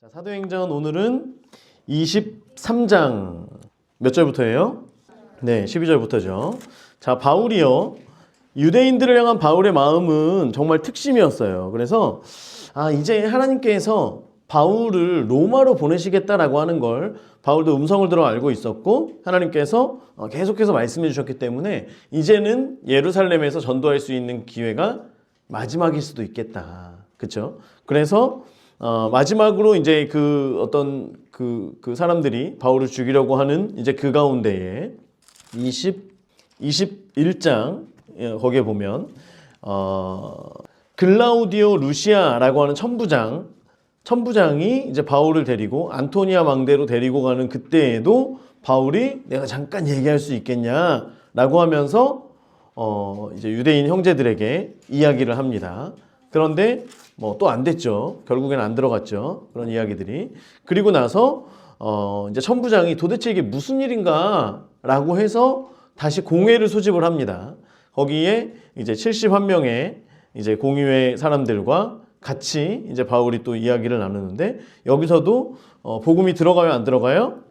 자, 사도행전 오늘은 23장 몇 절부터예요? 네, 12절부터죠. 자, 바울이요. 유대인들을 향한 바울의 마음은 정말 특심이었어요. 그래서 이제 하나님께서 바울을 로마로 보내시겠다라고 하는 걸 바울도 음성을 들어 알고 있었고 하나님께서 계속해서 말씀해 주셨기 때문에 이제는 예루살렘에서 전도할 수 있는 기회가 마지막일 수도 있겠다. 그렇죠? 그래서 마지막으로 이제 그 사람들이 바울을 죽이려고 하는 이제 그 가운데에 21장 거기에 보면 글라우디오 루시아라고 하는 천부장이 이제 바울을 데리고 안토니아 망대로 데리고 가는 그때에도 바울이 내가 잠깐 얘기할 수 있겠냐라고 하면서 이제 유대인 형제들에게 이야기를 합니다. 그런데 뭐 또 안 됐죠. 결국엔 안 들어갔죠. 그런 이야기들이. 그리고 나서 이제 천부장이 도대체 이게 무슨 일인가라고 해서 다시 공회를 소집을 합니다. 거기에 이제 71명의 이제 공의회 사람들과 같이 이제 바울이 또 이야기를 나누는데 여기서도 복음이 들어가요, 안 들어가요?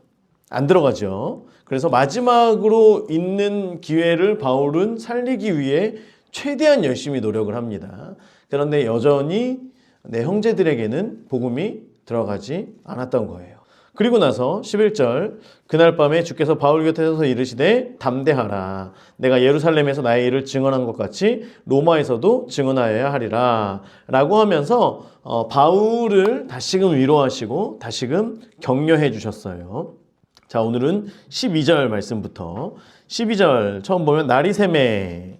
안 들어가죠. 그래서 마지막으로 있는 기회를 바울은 살리기 위해 최대한 열심히 노력을 합니다. 그런데 여전히 내 형제들에게는 복음이 들어가지 않았던 거예요. 그리고 나서 11절 그날 밤에 주께서 바울 곁에 서서 이르시되 담대하라. 내가 예루살렘에서 나의 일을 증언한 것 같이 로마에서도 증언하여야 하리라 라고 하면서 바울을 다시금 위로하시고 다시금 격려해 주셨어요. 자, 오늘은 12절 말씀부터 12절 처음 보면 날이 새매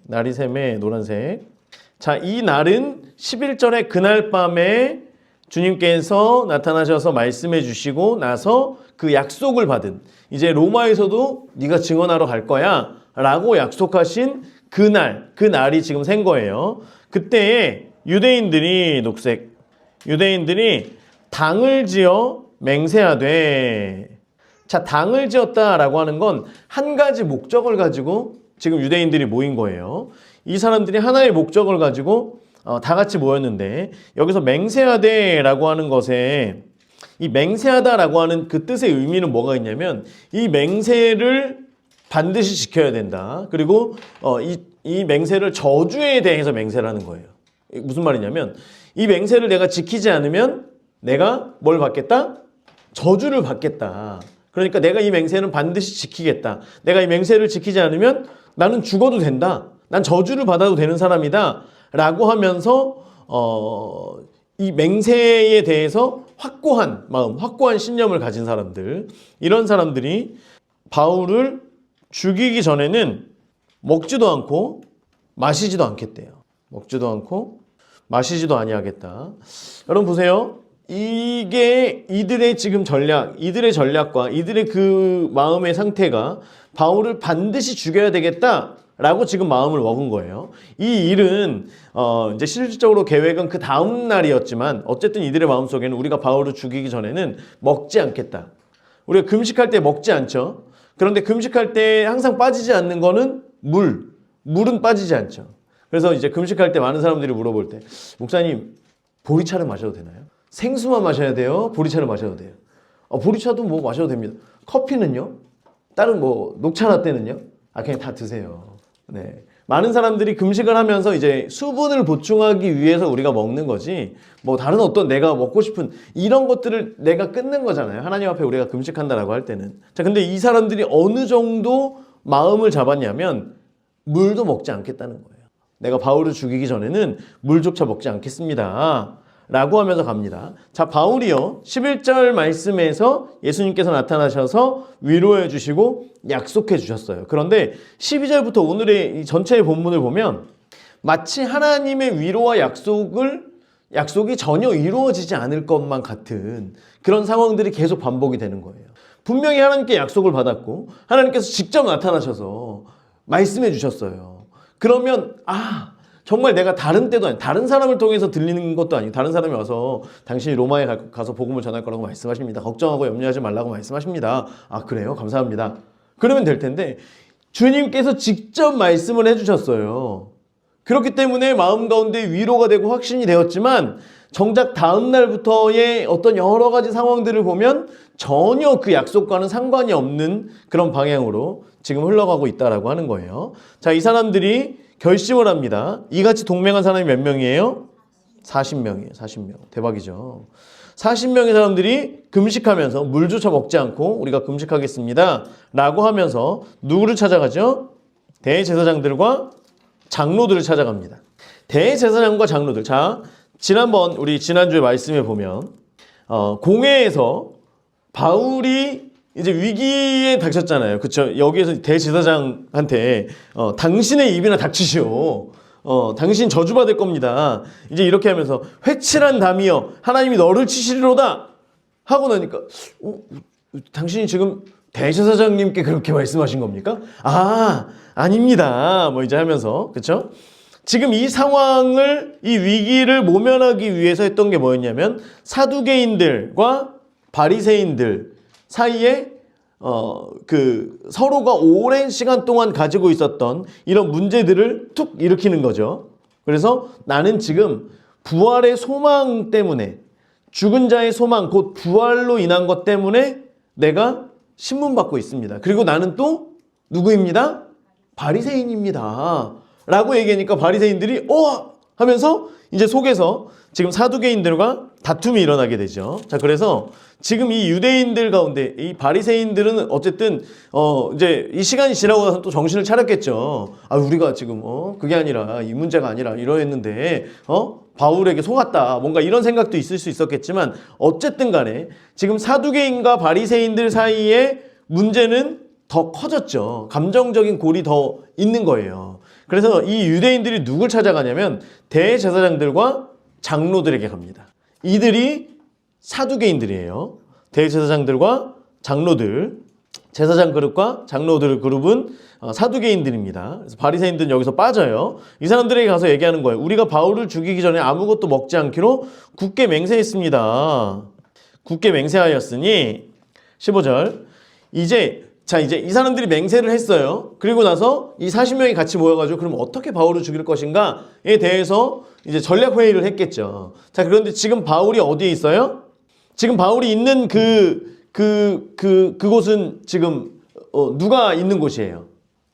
노란색. 자, 이 날은 11절에 그날 밤에 주님께서 나타나셔서 말씀해 주시고 나서 그 약속을 받은 이제 로마에서도 네가 증언하러 갈 거야 라고 약속하신 그 날이 지금 생 거예요. 그때에 유대인들이 당을 지어 맹세하되, 자, 당을 지었다라고 하는 건 한 가지 목적을 가지고 지금 유대인들이 모인 거예요. 이 사람들이 하나의 목적을 가지고 다 같이 모였는데 여기서 맹세하되라고 하는 것에 이 맹세하다라고 하는 그 뜻의 의미는 뭐가 있냐면 이 맹세를 반드시 지켜야 된다. 그리고 이 맹세를 저주에 대해서 맹세를 하는 거예요. 무슨 말이냐면 이 맹세를 내가 지키지 않으면 내가 뭘 받겠다? 저주를 받겠다. 그러니까 내가 이 맹세는 반드시 지키겠다. 내가 이 맹세를 지키지 않으면 나는 죽어도 된다. 난 저주를 받아도 되는 사람이다. 라고 하면서 이 맹세에 대해서 확고한 마음, 확고한 신념을 가진 사람들, 이런 사람들이 바울을 죽이기 전에는 먹지도 않고 마시지도 않겠대요. 먹지도 않고 마시지도 아니하겠다. 여러분 보세요. 이게 이들의 지금 이들의 전략과 이들의 그 마음의 상태가 바울을 반드시 죽여야 되겠다 라고 지금 마음을 먹은 거예요. 이 일은 이제 실질적으로 계획은 그 다음 날이었지만 어쨌든 이들의 마음속에는 우리가 바울을 죽이기 전에는 먹지 않겠다. 우리가 금식할 때 먹지 않죠. 그런데 금식할 때 항상 빠지지 않는 거는 물은 빠지지 않죠. 그래서 이제 금식할 때 많은 사람들이 물어볼 때 목사님 보리차를 마셔도 되나요? 생수만 마셔야 돼요? 보리차를 마셔도 돼요? 보리차도 뭐 마셔도 됩니다. 커피는요? 다른 뭐 녹차 라떼는요? 그냥 다 드세요. 네. 많은 사람들이 금식을 하면서 이제 수분을 보충하기 위해서 우리가 먹는 거지 뭐 다른 어떤 내가 먹고 싶은 이런 것들을 내가 끊는 거잖아요. 하나님 앞에 우리가 금식한다라고 할 때는. 자, 근데 이 사람들이 어느 정도 마음을 잡았냐면 물도 먹지 않겠다는 거예요. 내가 바울을 죽이기 전에는 물조차 먹지 않겠습니다. 라고 하면서 갑니다. 자, 바울이요. 11절 말씀에서 예수님께서 나타나셔서 위로해 주시고 약속해 주셨어요. 그런데 12절부터 오늘의 이 전체의 본문을 보면 마치 하나님의 위로와 약속이 전혀 이루어지지 않을 것만 같은 그런 상황들이 계속 반복이 되는 거예요. 분명히 하나님께 약속을 받았고 하나님께서 직접 나타나셔서 말씀해 주셨어요. 그러면 정말 내가 다른 때도 아니고 다른 사람을 통해서 들리는 것도 아니고 다른 사람이 와서 당신이 로마에 가서 복음을 전할 거라고 말씀하십니다. 걱정하고 염려하지 말라고 말씀하십니다. 그래요? 감사합니다. 그러면 될 텐데 주님께서 직접 말씀을 해주셨어요. 그렇기 때문에 마음 가운데 위로가 되고 확신이 되었지만 정작 다음 날부터의 어떤 여러 가지 상황들을 보면 전혀 그 약속과는 상관이 없는 그런 방향으로 지금 흘러가고 있다라고 하는 거예요. 자, 이 사람들이 결심을 합니다. 이같이 동맹한 사람이 몇 명이에요? 40명이에요. 40명. 대박이죠. 40명의 사람들이 금식하면서 물조차 먹지 않고 우리가 금식하겠습니다 라고 하면서 누구를 찾아가죠? 대제사장들과 장로들을 찾아갑니다. 대제사장과 장로들. 자, 우리 지난주에 말씀해 보면 공회에서 바울이 이제 위기에 닥쳤잖아요. 그쵸? 여기에서 대제사장한테 당신의 입이나 닥치시오. 당신 저주받을 겁니다. 이제 이렇게 하면서 회칠한 담이여 하나님이 너를 치시리로다 하고 나니까 당신이 지금 대제사장님께 그렇게 말씀하신 겁니까? 아닙니다. 뭐 이제 하면서 그쵸? 지금 이 상황을 이 위기를 모면하기 위해서 했던 게 뭐였냐면 사두개인들과 바리새인들 사이에 서로가 오랜 시간 동안 가지고 있었던 이런 문제들을 툭 일으키는 거죠. 그래서 나는 지금 부활의 소망 때문에 죽은 자의 소망 곧 부활로 인한 것 때문에 내가 신문받고 있습니다. 그리고 나는 또 누구입니다? 바리새인입니다. 라고 얘기하니까 바리새인들이 하면서 이제 속에서 지금 사두개인들과 다툼이 일어나게 되죠. 자, 그래서 지금 이 유대인들 가운데 이 바리새인들은 어쨌든 이제 이 시간이 지나고 나서 또 정신을 차렸겠죠. 우리가 지금 그게 아니라 이 문제가 아니라 이러했는데 바울에게 속았다. 뭔가 이런 생각도 있을 수 있었겠지만 어쨌든 간에 지금 사두개인과 바리새인들 사이의 문제는 더 커졌죠. 감정적인 골이 더 있는 거예요. 그래서 이 유대인들이 누굴 찾아가냐면 대제사장들과 장로들에게 갑니다. 이들이 사두개인들이에요. 대제사장들과 장로들, 제사장 그룹과 장로들 그룹은 사두개인들입니다. 그래서 바리새인들은 여기서 빠져요. 이 사람들에게 가서 얘기하는 거예요. 우리가 바울을 죽이기 전에 아무것도 먹지 않기로 굳게 맹세했습니다. 굳게 맹세하였으니 15절 이제 이 사람들이 맹세를 했어요. 그리고 나서 이 40명이 같이 모여가지고 그럼 어떻게 바울을 죽일 것인가에 대해서 이제 전략 회의를 했겠죠. 자, 그런데 지금 바울이 어디에 있어요? 지금 바울이 있는 그곳은 지금 누가 있는 곳이에요?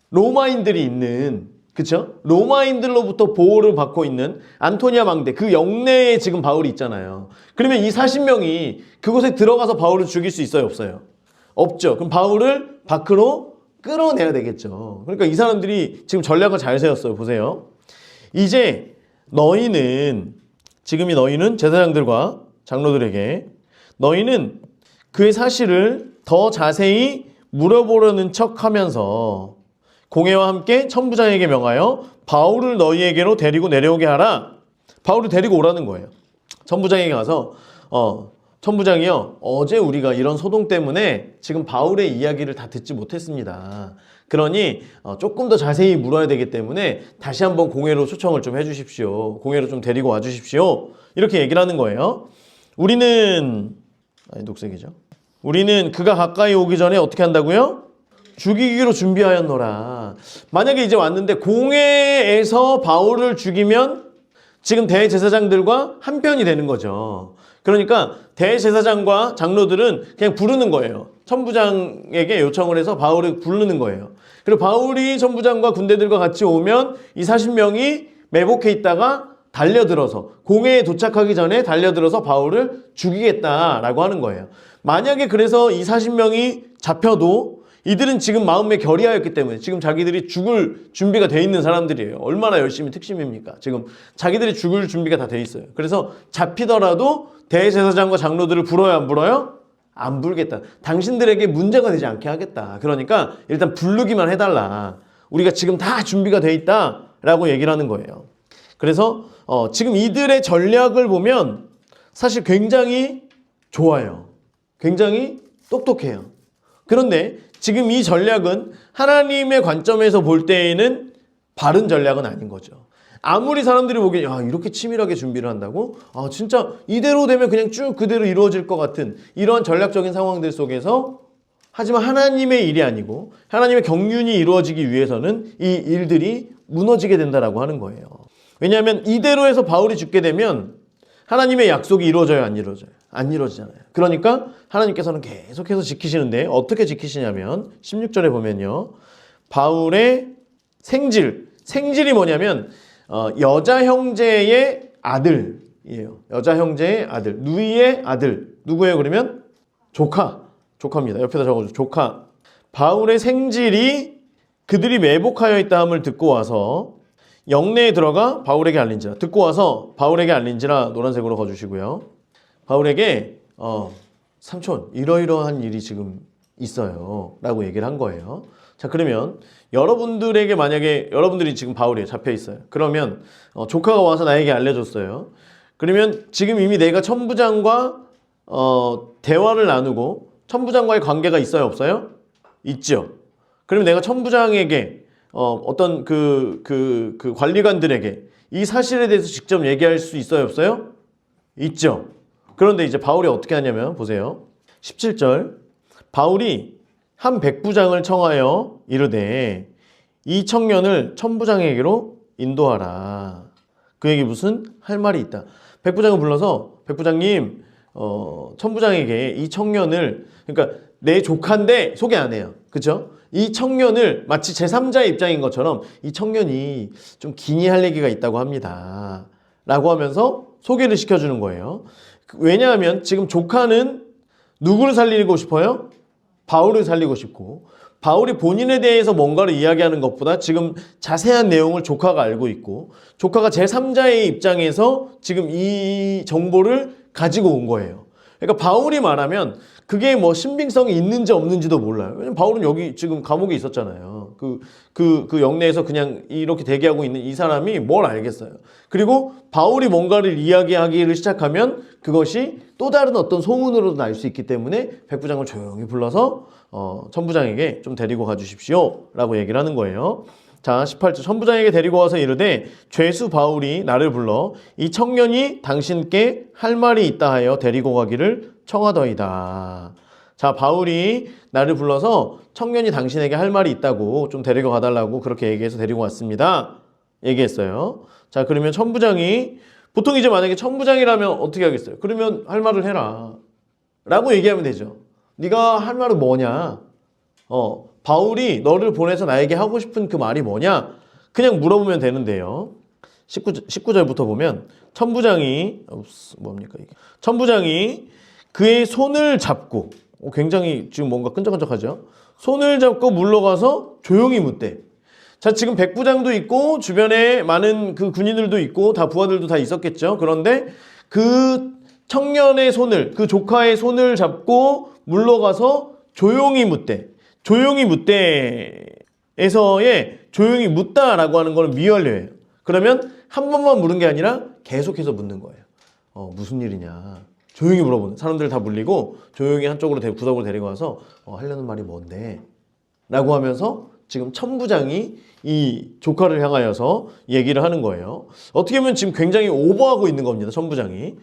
로마인들이 있는, 그쵸? 로마인들로부터 보호를 받고 있는 안토니아 망대 그 영내에 지금 바울이 있잖아요. 그러면 이 40명이 그곳에 들어가서 바울을 죽일 수 있어요, 없어요? 없죠. 그럼 바울을 밖으로 끌어내야 되겠죠. 그러니까 이 사람들이 지금 전략을 잘 세웠어요. 보세요. 이제 너희는 제사장들과 장로들에게 너희는 그의 사실을 더 자세히 물어보려는 척하면서 공회와 함께 천부장에게 명하여 바울을 너희에게로 데리고 내려오게 하라. 바울을 데리고 오라는 거예요. 천부장에게 가서 천부장이요, 어제 우리가 이런 소동 때문에 지금 바울의 이야기를 다 듣지 못했습니다. 그러니 조금 더 자세히 물어야 되기 때문에 다시 한번 공회로 초청을 좀 해주십시오. 공회로 좀 데리고 와주십시오. 이렇게 얘기를 하는 거예요. 녹색이죠. 우리는 그가 가까이 오기 전에 어떻게 한다고요? 죽이기로 준비하였노라. 만약에 이제 왔는데 공회에서 바울을 죽이면 지금 대제사장들과 한편이 되는 거죠. 그러니까 대제사장과 장로들은 그냥 부르는 거예요. 천부장에게 요청을 해서 바울을 부르는 거예요. 그리고 바울이 천부장과 군대들과 같이 오면 이 40명이 매복해 있다가 달려들어서 공회에 도착하기 전에 달려들어서 바울을 죽이겠다라고 하는 거예요. 만약에 그래서 이 40명이 잡혀도 이들은 지금 마음에 결의하였기 때문에 지금 자기들이 죽을 준비가 돼 있는 사람들이에요. 얼마나 열심히 특심입니까? 지금 자기들이 죽을 준비가 다 돼 있어요. 그래서 잡히더라도 대제사장과 장로들을 불어요, 안 불어요? 안 불겠다. 당신들에게 문제가 되지 않게 하겠다. 그러니까 일단 부르기만 해달라. 우리가 지금 다 준비가 돼 있다라고 얘기를 하는 거예요. 그래서 지금 이들의 전략을 보면 사실 굉장히 좋아요. 굉장히 똑똑해요. 그런데 지금 이 전략은 하나님의 관점에서 볼 때에는 바른 전략은 아닌 거죠. 아무리 사람들이 보기엔 이렇게 치밀하게 준비를 한다고? 진짜 이대로 되면 그냥 쭉 그대로 이루어질 것 같은 이런 전략적인 상황들 속에서 하지만 하나님의 일이 아니고 하나님의 경륜이 이루어지기 위해서는 이 일들이 무너지게 된다라고 하는 거예요. 왜냐하면 이대로 해서 바울이 죽게 되면 하나님의 약속이 이루어져요, 안 이루어져요? 안 이루어지잖아요. 그러니까 하나님께서는 계속해서 지키시는데 어떻게 지키시냐면 16절에 보면요. 바울의 생질이 뭐냐면 여자 형제의 아들이에요. 여자 형제의 아들, 누이의 아들. 누구예요? 그러면 조카입니다. 옆에다 적어줘. 조카. 바울의 생질이 그들이 매복하여 있다함을 듣고 와서 영내에 들어가 바울에게 알린지라. 듣고 와서 바울에게 알린지라 노란색으로 거주시고요. 바울에게 삼촌 이러이러한 일이 지금 있어요 라고 얘기를 한 거예요. 자, 그러면 여러분들에게 만약에 여러분들이 지금 바울에 잡혀 있어요. 그러면 조카가 와서 나에게 알려줬어요. 그러면 지금 이미 내가 천부장과 대화를 나누고 천부장과의 관계가 있어요, 없어요? 있죠. 그러면 내가 천부장에게 어떤 그 관리관들에게 이 사실에 대해서 직접 얘기할 수 있어요, 없어요? 있죠. 그런데 이제 바울이 어떻게 하냐면 보세요. 17절 바울이 한 백부장을 청하여 이르되 이 청년을 천부장에게로 인도하라. 그에게 무슨 할 말이 있다. 백부장을 불러서 백부장님 천부장에게 이 청년을 그러니까 내 조카인데 소개 안 해요. 그렇죠? 이 청년을 마치 제3자의 입장인 것처럼 이 청년이 좀 기니할 얘기가 있다고 합니다. 라고 하면서 소개를 시켜주는 거예요. 왜냐하면 지금 조카는 누구를 살리고 싶어요? 바울을 살리고 싶고 바울이 본인에 대해서 뭔가를 이야기하는 것보다 지금 자세한 내용을 조카가 알고 있고 조카가 제3자의 입장에서 지금 이 정보를 가지고 온 거예요. 그러니까 바울이 말하면 그게 뭐 신빙성이 있는지 없는지도 몰라요. 왜냐면 바울은 여기 지금 감옥에 있었잖아요. 그 영내에서 그냥 이렇게 대기하고 있는 이 사람이 뭘 알겠어요. 그리고 바울이 뭔가를 이야기하기를 시작하면 그것이 또 다른 어떤 소문으로도 날 수 있기 때문에 백부장을 조용히 불러서 천부장에게 좀 데리고 가주십시오 라고 얘기를 하는 거예요. 자, 18절 천부장에게 데리고 와서 이르되 죄수 바울이 나를 불러 이 청년이 당신께 할 말이 있다 하여 데리고 가기를 청하더이다. 자, 바울이 나를 불러서 청년이 당신에게 할 말이 있다고 좀 데리고 가달라고 그렇게 얘기해서 데리고 왔습니다. 얘기했어요. 자, 그러면 천부장이 보통 이제 만약에 천부장이라면 어떻게 하겠어요? 그러면 할 말을 해라 라고 얘기하면 되죠. 네가 할 말은 뭐냐? 바울이 너를 보내서 나에게 하고 싶은 그 말이 뭐냐? 그냥 물어보면 되는데요. 19절부터 보면 천부장이 뭡니까 이게? 천부장이 그의 손을 잡고 굉장히 지금 뭔가 끈적끈적하죠? 손을 잡고 물러가서 조용히 묻대. 자, 지금 백부장도 있고 주변에 많은 그 군인들도 있고 다 부하들도 다 있었겠죠. 그런데 그 청년의 손을 그 조카의 손을 잡고 물러가서 조용히 묻대. 조용히 묻대에서의 조용히 묻다라고 하는 거는 미완료예요. 그러면 한 번만 물은 게 아니라 계속해서 묻는 거예요. 무슨 일이냐. 조용히 물어보는. 사람들 다 물리고 조용히 한쪽으로 구석으로 데리고 와서 하려는 말이 뭔데? 라고 하면서 지금 천부장이 이 조카를 향하여서 얘기를 하는 거예요. 어떻게 보면 지금 굉장히 오버하고 있는 겁니다. 천부장이.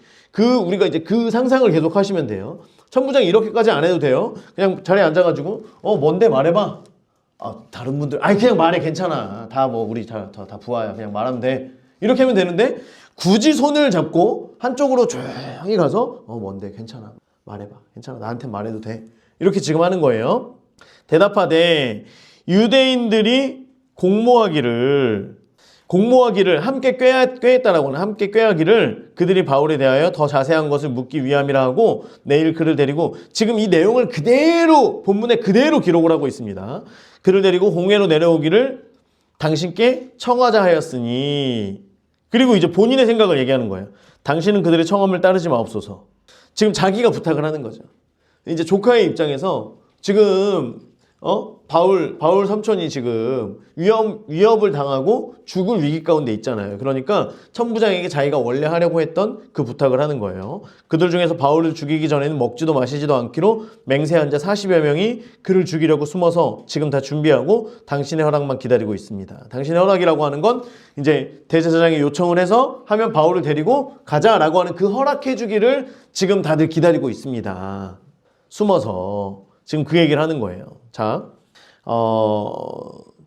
우리가 이제 그 상상을 계속 하시면 돼요. 천부장이 이렇게까지 안 해도 돼요. 그냥 자리에 앉아가지고 뭔데 말해봐. 다른 분들 그냥 말해 괜찮아. 다 뭐 우리 다 부하야. 그냥 말하면 돼. 이렇게 하면 되는데 굳이 손을 잡고 한쪽으로 조용히 가서 뭔데 괜찮아. 말해봐. 괜찮아. 나한테 말해도 돼. 이렇게 지금 하는 거예요. 대답하되 유대인들이 공모하기를 함께 꾀했다라고 하는 함께 꾀하기를 그들이 바울에 대하여 더 자세한 것을 묻기 위함이라 하고 내일 그를 데리고 지금 이 내용을 그대로 본문에 그대로 기록을 하고 있습니다. 그를 데리고 홍해로 내려오기를 당신께 청하자 하였으니 그리고 이제 본인의 생각을 얘기하는 거예요. 당신은 그들의 청함을 따르지 마옵소서. 지금 자기가 부탁을 하는 거죠. 이제 조카의 입장에서 지금 바울 삼촌이 지금 위협을 당하고 죽을 위기 가운데 있잖아요. 그러니까 천부장에게 자기가 원래 하려고 했던 그 부탁을 하는 거예요. 그들 중에서 바울을 죽이기 전에는 먹지도 마시지도 않기로 맹세한 자 40여 명이 그를 죽이려고 숨어서 지금 다 준비하고 당신의 허락만 기다리고 있습니다. 당신의 허락이라고 하는 건 이제 대제사장이 요청을 해서 하면 바울을 데리고 가자라고 하는 그 허락해 주기를 지금 다들 기다리고 있습니다. 숨어서 지금 그 얘기를 하는 거예요. 자,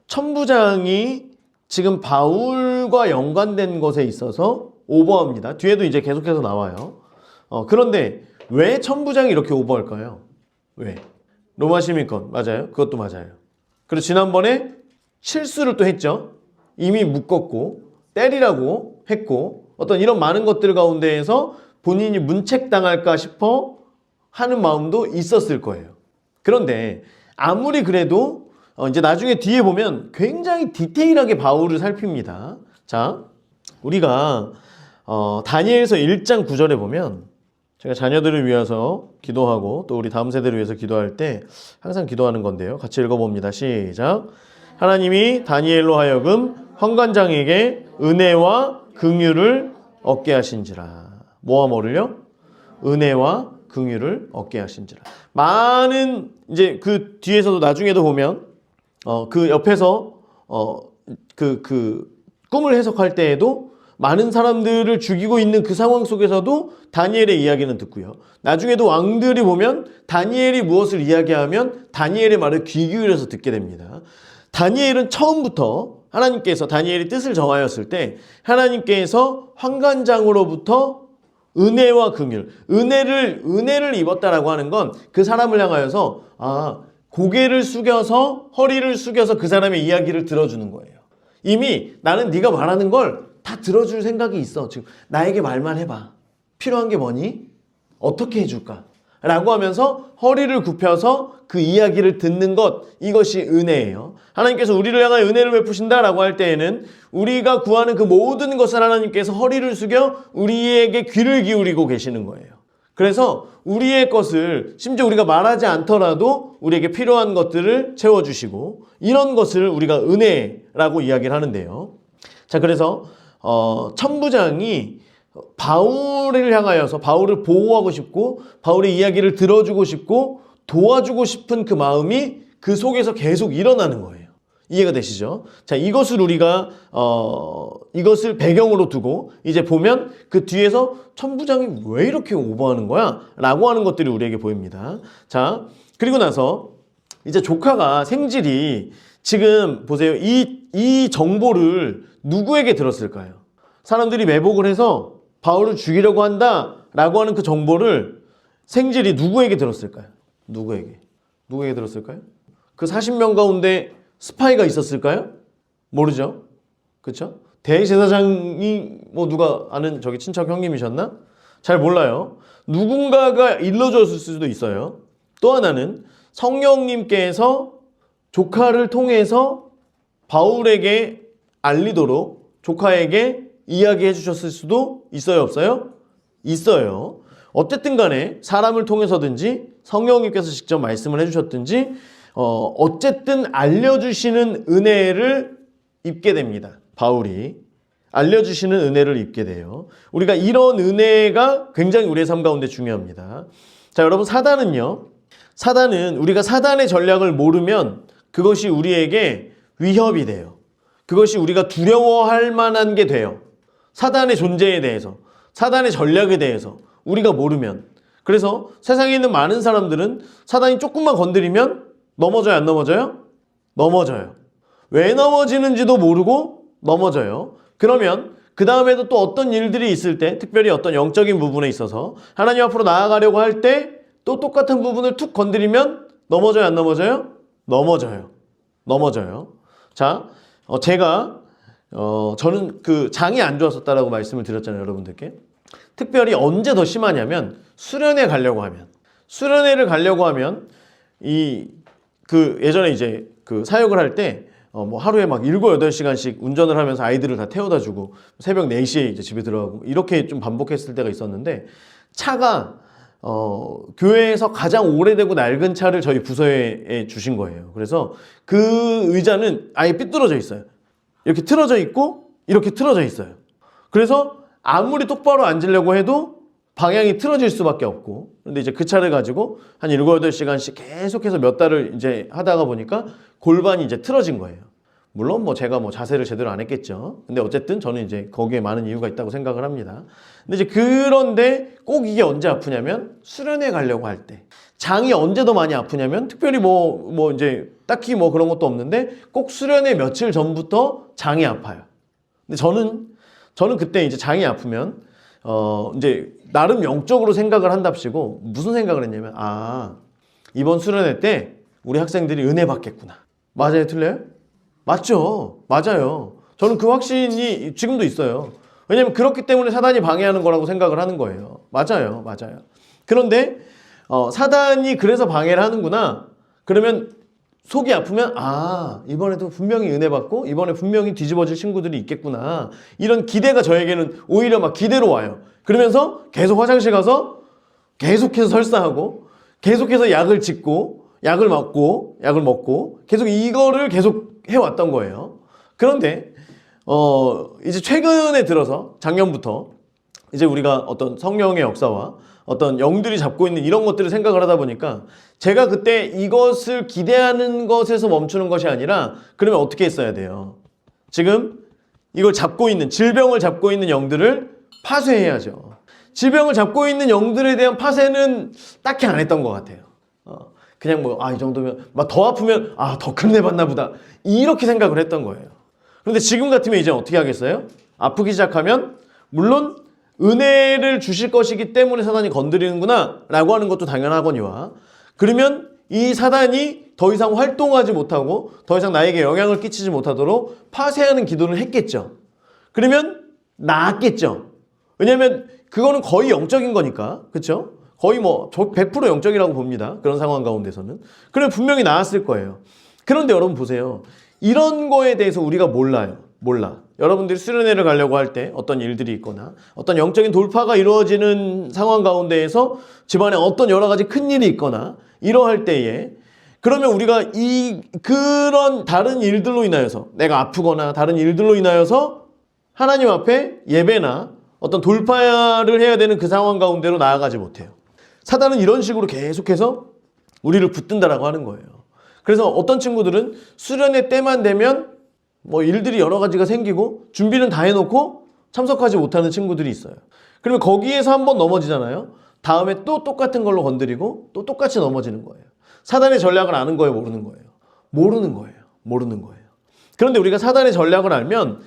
천부장이 지금 바울과 연관된 것에 있어서 오버합니다. 뒤에도 이제 계속해서 나와요. 그런데 왜 천부장이 이렇게 오버할까요? 왜? 로마 시민권 맞아요? 그것도 맞아요. 그리고 지난번에 실수를 또 했죠. 이미 묶었고 때리라고 했고 어떤 이런 많은 것들 가운데에서 본인이 문책당할까 싶어 하는 마음도 있었을 거예요. 그런데 아무리 그래도 이제 나중에 뒤에 보면 굉장히 디테일하게 바울을 살핍니다. 자, 우리가 다니엘서 1장 9절에 보면 제가 자녀들을 위해서 기도하고 또 우리 다음 세대를 위해서 기도할 때 항상 기도하는 건데요. 같이 읽어봅니다. 시작. 하나님이 다니엘로 하여금 환관장에게 은혜와 긍휼을 얻게 하신지라. 뭐와 뭐를요? 은혜와 긍휼을 얻게 하신지라. 많은 이제 그 뒤에서도 나중에도 보면 그 옆에서 그 꿈을 해석할 때에도 많은 사람들을 죽이고 있는 그 상황 속에서도 다니엘의 이야기는 듣고요. 나중에도 왕들이 보면 다니엘이 무엇을 이야기하면 다니엘의 말을 귀 기울여서 듣게 됩니다. 다니엘은 처음부터 하나님께서 다니엘이 뜻을 정하였을 때 하나님께서 환관장으로부터 은혜와 긍휼, 은혜를 입었다라고 하는 건 그 사람을 향하여서 고개를 숙여서 허리를 숙여서 그 사람의 이야기를 들어주는 거예요. 이미 나는 네가 말하는 걸 다 들어줄 생각이 있어. 지금 나에게 말만 해봐. 필요한 게 뭐니? 어떻게 해줄까? 라고 하면서 허리를 굽혀서 그 이야기를 듣는 것, 이것이 은혜예요. 하나님께서 우리를 향하여 은혜를 베푸신다라고 할 때에는 우리가 구하는 그 모든 것을 하나님께서 허리를 숙여 우리에게 귀를 기울이고 계시는 거예요. 그래서 우리의 것을 심지어 우리가 말하지 않더라도 우리에게 필요한 것들을 채워주시고 이런 것을 우리가 은혜라고 이야기를 하는데요. 자, 그래서 천부장이 바울을 향하여서 바울을 보호하고 싶고 바울의 이야기를 들어주고 싶고 도와주고 싶은 그 마음이 그 속에서 계속 일어나는 거예요. 이해가 되시죠? 자, 이것을 우리가 이것을 배경으로 두고 이제 보면 그 뒤에서 천부장이 왜 이렇게 오버하는 거야? 라고 하는 것들이 우리에게 보입니다. 자, 그리고 나서 이제 조카가 생질이 지금 보세요. 이 정보를 누구에게 들었을까요? 사람들이 매복을 해서 바울을 죽이려고 한다라고 하는 그 정보를 생질이 누구에게 들었을까요? 누구에게 들었을까요? 그 40명 가운데 스파이가 있었을까요? 모르죠. 그렇죠? 대제사장이 뭐 누가 아는 저기 친척 형님이셨나? 잘 몰라요. 누군가가 일러줬을 수도 있어요. 또 하나는 성령님께서 조카를 통해서 바울에게 알리도록 조카에게 이야기해 주셨을 수도 있어요, 없어요? 있어요. 어쨌든 간에 사람을 통해서든지 성령님께서 직접 말씀을 해주셨든지 어쨌든 알려주시는 은혜를 입게 됩니다. 바울이 알려주시는 은혜를 입게 돼요. 우리가 이런 은혜가 굉장히 우리의 삶 가운데 중요합니다. 자, 여러분, 사단은 우리가 사단의 전략을 모르면 그것이 우리에게 위협이 돼요. 그것이 우리가 두려워할 만한 게 돼요. 사단의 존재에 대해서, 사단의 전략에 대해서 우리가 모르면. 그래서 세상에 있는 많은 사람들은 사단이 조금만 건드리면 넘어져요, 안 넘어져요? 넘어져요. 왜 넘어지는지도 모르고 넘어져요. 그러면 그 다음에도 또 어떤 일들이 있을 때, 특별히 어떤 영적인 부분에 있어서 하나님 앞으로 나아가려고 할 때 또 똑같은 부분을 툭 건드리면 넘어져요, 안 넘어져요? 넘어져요. 자, 저는 그 장이 안 좋았었다라고 말씀을 드렸잖아요, 여러분들께. 특별히 언제 더 심하냐면 수련회를 가려고 하면 예전에 이제 그 사역을 할 때 뭐 하루에 막 7, 8시간씩 운전을 하면서 아이들을 다 태워다 주고 새벽 4시에 이제 집에 들어가고 이렇게 좀 반복했을 때가 있었는데 차가 교회에서 가장 오래되고 낡은 차를 저희 부서에 주신 거예요. 그래서 그 의자는 아예 삐뚤어져 있어요. 이렇게 틀어져 있고 이렇게 틀어져 있어요. 그래서 아무리 똑바로 앉으려고 해도 방향이 틀어질 수밖에 없고, 근데 이제 그 차를 가지고 한 7, 8시간씩 계속해서 몇 달을 이제 하다가 보니까 골반이 이제 틀어진 거예요. 물론 뭐 제가 뭐 자세를 제대로 안 했겠죠. 근데 어쨌든 저는 이제 거기에 많은 이유가 있다고 생각을 합니다. 근데 이제 그런데 꼭 이게 언제 아프냐면 수련회 가려고 할 때. 장이 언제 더 많이 아프냐면 특별히 뭐 이제 딱히 뭐 그런 것도 없는데 꼭 수련회 며칠 전부터 장이 아파요. 근데 저는 저는 그때 이제 장이 아프면 이제 나름 영적으로 생각을 한답시고 무슨 생각을 했냐면 이번 수련회 때 우리 학생들이 은혜 받겠구나. 맞아요, 틀려요? 맞죠. 맞아요. 저는 그 확신이 지금도 있어요. 왜냐면 그렇기 때문에 사단이 방해하는 거라고 생각을 하는 거예요. 맞아요. 맞아요. 그런데 사단이 그래서 방해를 하는구나. 그러면 속이 아프면 이번에도 분명히 은혜 받고 이번에 분명히 뒤집어질 친구들이 있겠구나. 이런 기대가 저에게는 오히려 막 기대로 와요. 그러면서 계속 화장실 가서 계속해서 설사하고 계속해서 약을 짓고 약을 먹고 계속 이거를 계속 해왔던 거예요. 그런데 이제 최근에 들어서 작년부터 이제 우리가 어떤 성령의 역사와 어떤 영들이 잡고 있는 이런 것들을 생각을 하다 보니까 제가 그때 이것을 기대하는 것에서 멈추는 것이 아니라 그러면 어떻게 했어야 돼요? 지금 이걸 잡고 있는 질병을 잡고 있는 영들을 파쇄해야죠. 질병을 잡고 있는 영들에 대한 파쇄는 딱히 안 했던 것 같아요. 그냥 이 정도면 막 더 아프면 더 큰 애 받나 보다 이렇게 생각을 했던 거예요. 그런데 지금 같으면 이제 어떻게 하겠어요? 아프기 시작하면 물론 은혜를 주실 것이기 때문에 사단이 건드리는구나 라고 하는 것도 당연하거니와 그러면 이 사단이 더 이상 활동하지 못하고 더 이상 나에게 영향을 끼치지 못하도록 파쇄하는 기도를 했겠죠. 그러면 나았겠죠. 왜냐하면 그거는 거의 영적인 거니까. 그렇죠? 거의 100% 영적이라고 봅니다. 그런 상황 가운데서는. 그러면 분명히 나았을 거예요. 그런데 여러분 보세요. 이런 거에 대해서 우리가 몰라. 여러분들이 수련회를 가려고 할 때 어떤 일들이 있거나 어떤 영적인 돌파가 이루어지는 상황 가운데에서 집안에 어떤 여러 가지 큰 일이 있거나 이러할 때에 그러면 우리가 그런 다른 일들로 인하여서 내가 아프거나 다른 일들로 인하여서 하나님 앞에 예배나 어떤 돌파를 해야 되는 그 상황 가운데로 나아가지 못해요. 사단은 이런 식으로 계속해서 우리를 붙든다라고 하는 거예요. 그래서 어떤 친구들은 수련회 때만 되면 일들이 여러 가지가 생기고 준비는 다 해놓고 참석하지 못하는 친구들이 있어요. 그러면 거기에서 한번 넘어지잖아요. 다음에 또 똑같은 걸로 건드리고 또 똑같이 넘어지는 거예요. 사단의 전략을 아는 거예요, 모르는 거예요? 모르는 거예요. 그런데 우리가 사단의 전략을 알면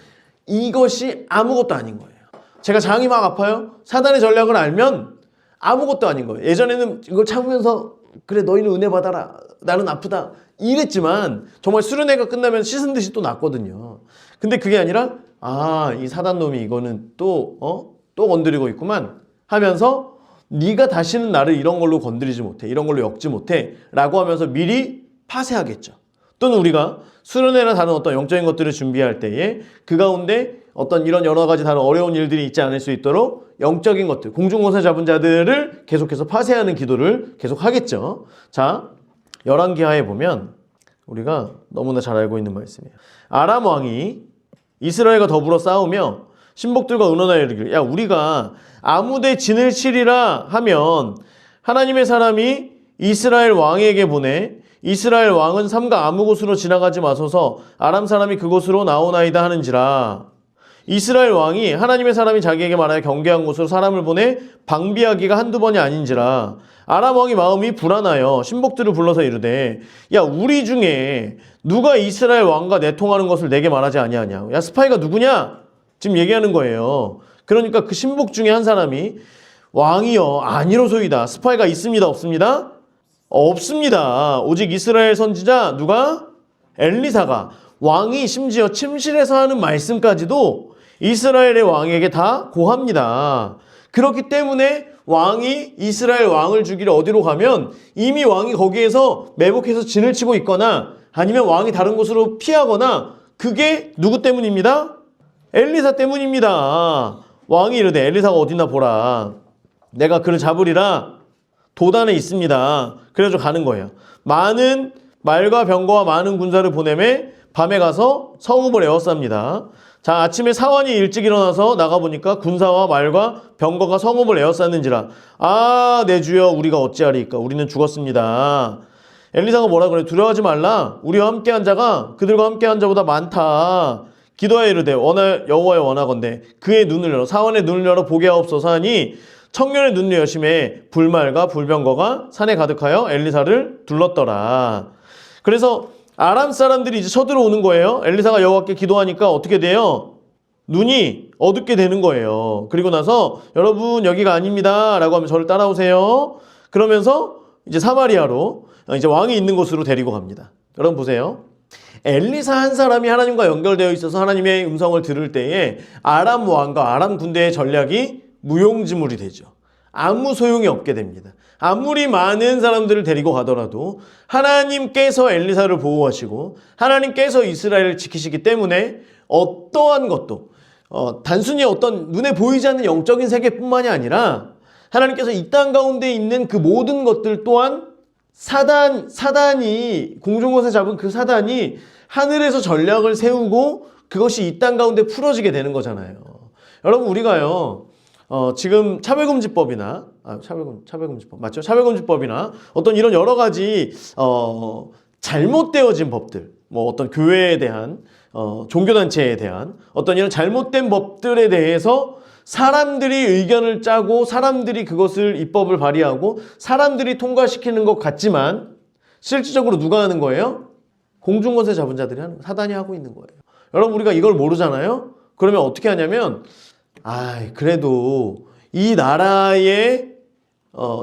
이것이 아무것도 아닌 거예요. 제가 장이 막 아파요? 사단의 전략을 알면 아무것도 아닌 거예요. 예전에는 이걸 참으면서 그래 너희는 은혜 받아라. 나는 아프다. 이랬지만 정말 수련회가 끝나면 씻은 듯이 또 낫거든요. 근데 그게 아니라 이 사단놈이 이거는 또 건드리고 있구만 하면서 네가 다시는 나를 이런 걸로 건드리지 못해. 이런 걸로 엮지 못해. 라고 하면서 미리 파쇄하겠죠. 또는 우리가 수련회나 다른 어떤 영적인 것들을 준비할 때에 그 가운데 어떤 이런 여러 가지 다른 어려운 일들이 있지 않을 수 있도록 영적인 것들, 공중권세 잡은 자들을 계속해서 파쇄하는 기도를 계속 하겠죠. 자, 열왕기하에 보면 우리가 너무나 잘 알고 있는 말씀이에요. 아람 왕이 이스라엘과 더불어 싸우며 신복들과 의논하여 이르기를 우리가 아무데 진을 치리라 하면 하나님의 사람이 이스라엘 왕에게 보내 이스라엘 왕은 삼가 아무 곳으로 지나가지 마소서 아람 사람이 그곳으로 나오나이다 하는지라. 이스라엘 왕이 하나님의 사람이 자기에게 말하여 경계한 곳으로 사람을 보내 방비하기가 한두 번이 아닌지라. 아람 왕이 마음이 불안하여 신복들을 불러서 이르되 우리 중에 누가 이스라엘 왕과 내통하는 것을 내게 말하지 아니하냐. 스파이가 누구냐? 지금 얘기하는 거예요. 그러니까 그 신복 중에 한 사람이 왕이여 아니로소이다. 스파이가 있습니다 없습니다? 없습니다. 오직 이스라엘 선지자 누가? 엘리사가. 왕이 심지어 침실에서 하는 말씀까지도 이스라엘의 왕에게 다 고합니다. 그렇기 때문에 왕이 이스라엘 왕을 죽이러 어디로 가면 이미 왕이 거기에서 매복해서 진을 치고 있거나 아니면 왕이 다른 곳으로 피하거나 그게 누구 때문입니다? 엘리사 때문입니다. 왕이 이르되 엘리사가 어디나 보라. 내가 그를 잡으리라. 도단에 있습니다. 그래서 가는 거예요. 많은 말과 병거와 많은 군사를 보내매 밤에 가서 성읍을 에워쌉니다. 자, 아침에 사환이 일찍 일어나서 나가보니까 군사와 말과 병거가 성읍을 에워쌌는지라. 내 주여 우리가 어찌하리이까. 우리는 죽었습니다. 엘리사가 뭐라 그래? 두려워하지 말라. 우리와 함께한 자가 그들과 함께한 자보다 많다. 기도하여 이르되 여호와의 원하건대 그의 눈을 열어 사환의 눈을 열어 보게 하옵소서 하니 청년의 눈을 여심해 불말과 불병거가 산에 가득하여 엘리사를 둘렀더라. 그래서 아람 사람들이 이제 쳐들어오는 거예요. 엘리사가 여호와께 기도하니까 어떻게 돼요? 눈이 어둡게 되는 거예요. 그리고 나서 여러분 여기가 아닙니다 라고 하면 저를 따라오세요. 그러면서 이제 사마리아로 이제 왕이 있는 곳으로 데리고 갑니다. 여러분 보세요. 엘리사 한 사람이 하나님과 연결되어 있어서 하나님의 음성을 들을 때에 아람 왕과 아람 군대의 전략이 무용지물이 되죠. 아무 소용이 없게 됩니다. 아무리 많은 사람들을 데리고 가더라도 하나님께서 엘리사를 보호하시고 하나님께서 이스라엘을 지키시기 때문에 어떠한 것도 단순히 어떤 눈에 보이지 않는 영적인 세계뿐만이 아니라 하나님께서 이 땅 가운데 있는 그 모든 것들 또한 사단이 공중곳에 잡은 그 사단이 하늘에서 전략을 세우고 그것이 이 땅 가운데 풀어지게 되는 거잖아요. 여러분 우리가요 지금 차별금지법이나 차별금지법 맞죠? 차별금지법이나 어떤 이런 여러 가지 잘못되어진 법들, 뭐 어떤 교회에 대한 종교단체에 대한 어떤 이런 잘못된 법들에 대해서 사람들이 의견을 짜고 사람들이 그것을 입법을 발의하고 사람들이 통과시키는 것 같지만 실질적으로 누가 하는 거예요? 공중권세 잡은 자들이 하는 거예요. 사단이 하고 있는 거예요. 여러분 우리가 이걸 모르잖아요? 그러면 어떻게 하냐면 그래도 이 나라의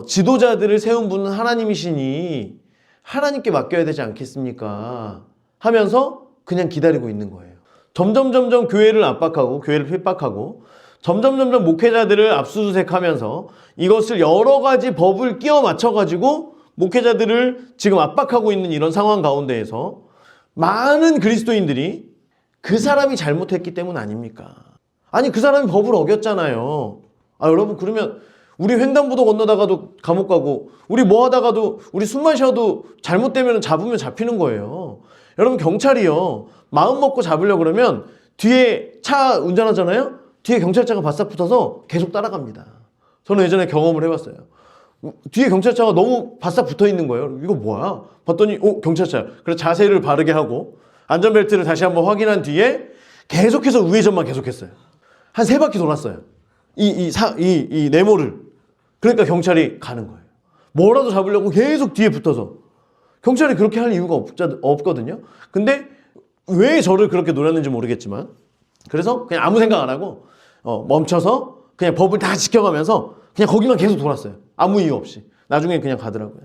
지도자들을 세운 분은 하나님이시니 하나님께 맡겨야 되지 않겠습니까? 하면서 그냥 기다리고 있는 거예요. 점점 교회를 압박하고 교회를 핍박하고 점점 목회자들을 압수수색하면서 이것을 여러 가지 법을 끼워 맞춰가지고 목회자들을 지금 압박하고 있는 이런 상황 가운데에서 많은 그리스도인들이 그 사람이 잘못했기 때문 아닙니까? 아니 그 사람이 법을 어겼잖아요. 여러분 그러면 우리 횡단보도 건너다가도 감옥 가고 우리 뭐 하다가도 우리 숨 마셔도 잘못되면 잡으면 잡히는 거예요. 여러분 경찰이요 마음 먹고 잡으려고 그러면 뒤에 차 운전하잖아요. 뒤에 경찰차가 바싹 붙어서 계속 따라갑니다. 저는 예전에 경험을 해봤어요. 뒤에 경찰차가 너무 바싹 붙어 있는 거예요. 이거 뭐야? 봤더니 경찰차야. 그래서 자세를 바르게 하고 안전벨트를 다시 한번 확인한 뒤에 계속해서 우회전만 계속했어요. 한 3바퀴 돌았어요. 이 네모를. 그러니까 경찰이 가는 거예요. 뭐라도 잡으려고 계속 뒤에 붙어서. 경찰이 그렇게 할 이유가 없거든요. 근데 왜 저를 그렇게 노렸는지 모르겠지만 그래서 그냥 아무 생각 안 하고 멈춰서 그냥 법을 다 지켜가면서 그냥 거기만 계속 돌았어요. 아무 이유 없이. 나중에 그냥 가더라고요.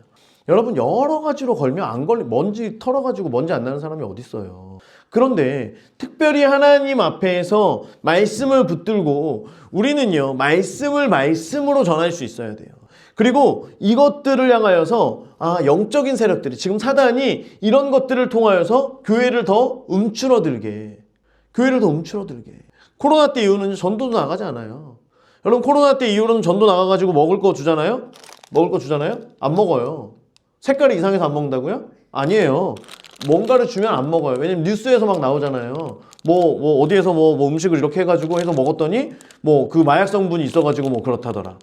여러분 여러 가지로 걸면 안 걸리 먼지 털어가지고 먼지 안 나는 사람이 어디 있어요. 그런데 특별히 하나님 앞에서 말씀을 붙들고 우리는요 말씀을 말씀으로 전할 수 있어야 돼요. 그리고 이것들을 향하여서 영적인 세력들이 지금 사단이 이런 것들을 통하여서 교회를 더 움츠러들게 코로나 때 이후는 전도도 나가지 않아요. 여러분 코로나 때 이후로는 전도 나가가지고 먹을 거 주잖아요? 안 먹어요. 색깔이 이상해서 안 먹는다고요? 아니에요. 뭔가를 주면 안 먹어요. 왜냐면 뉴스에서 막 나오잖아요. 어디에서 음식을 이렇게 해가지고 해서 먹었더니 그 마약 성분이 있어가지고 그렇다더라.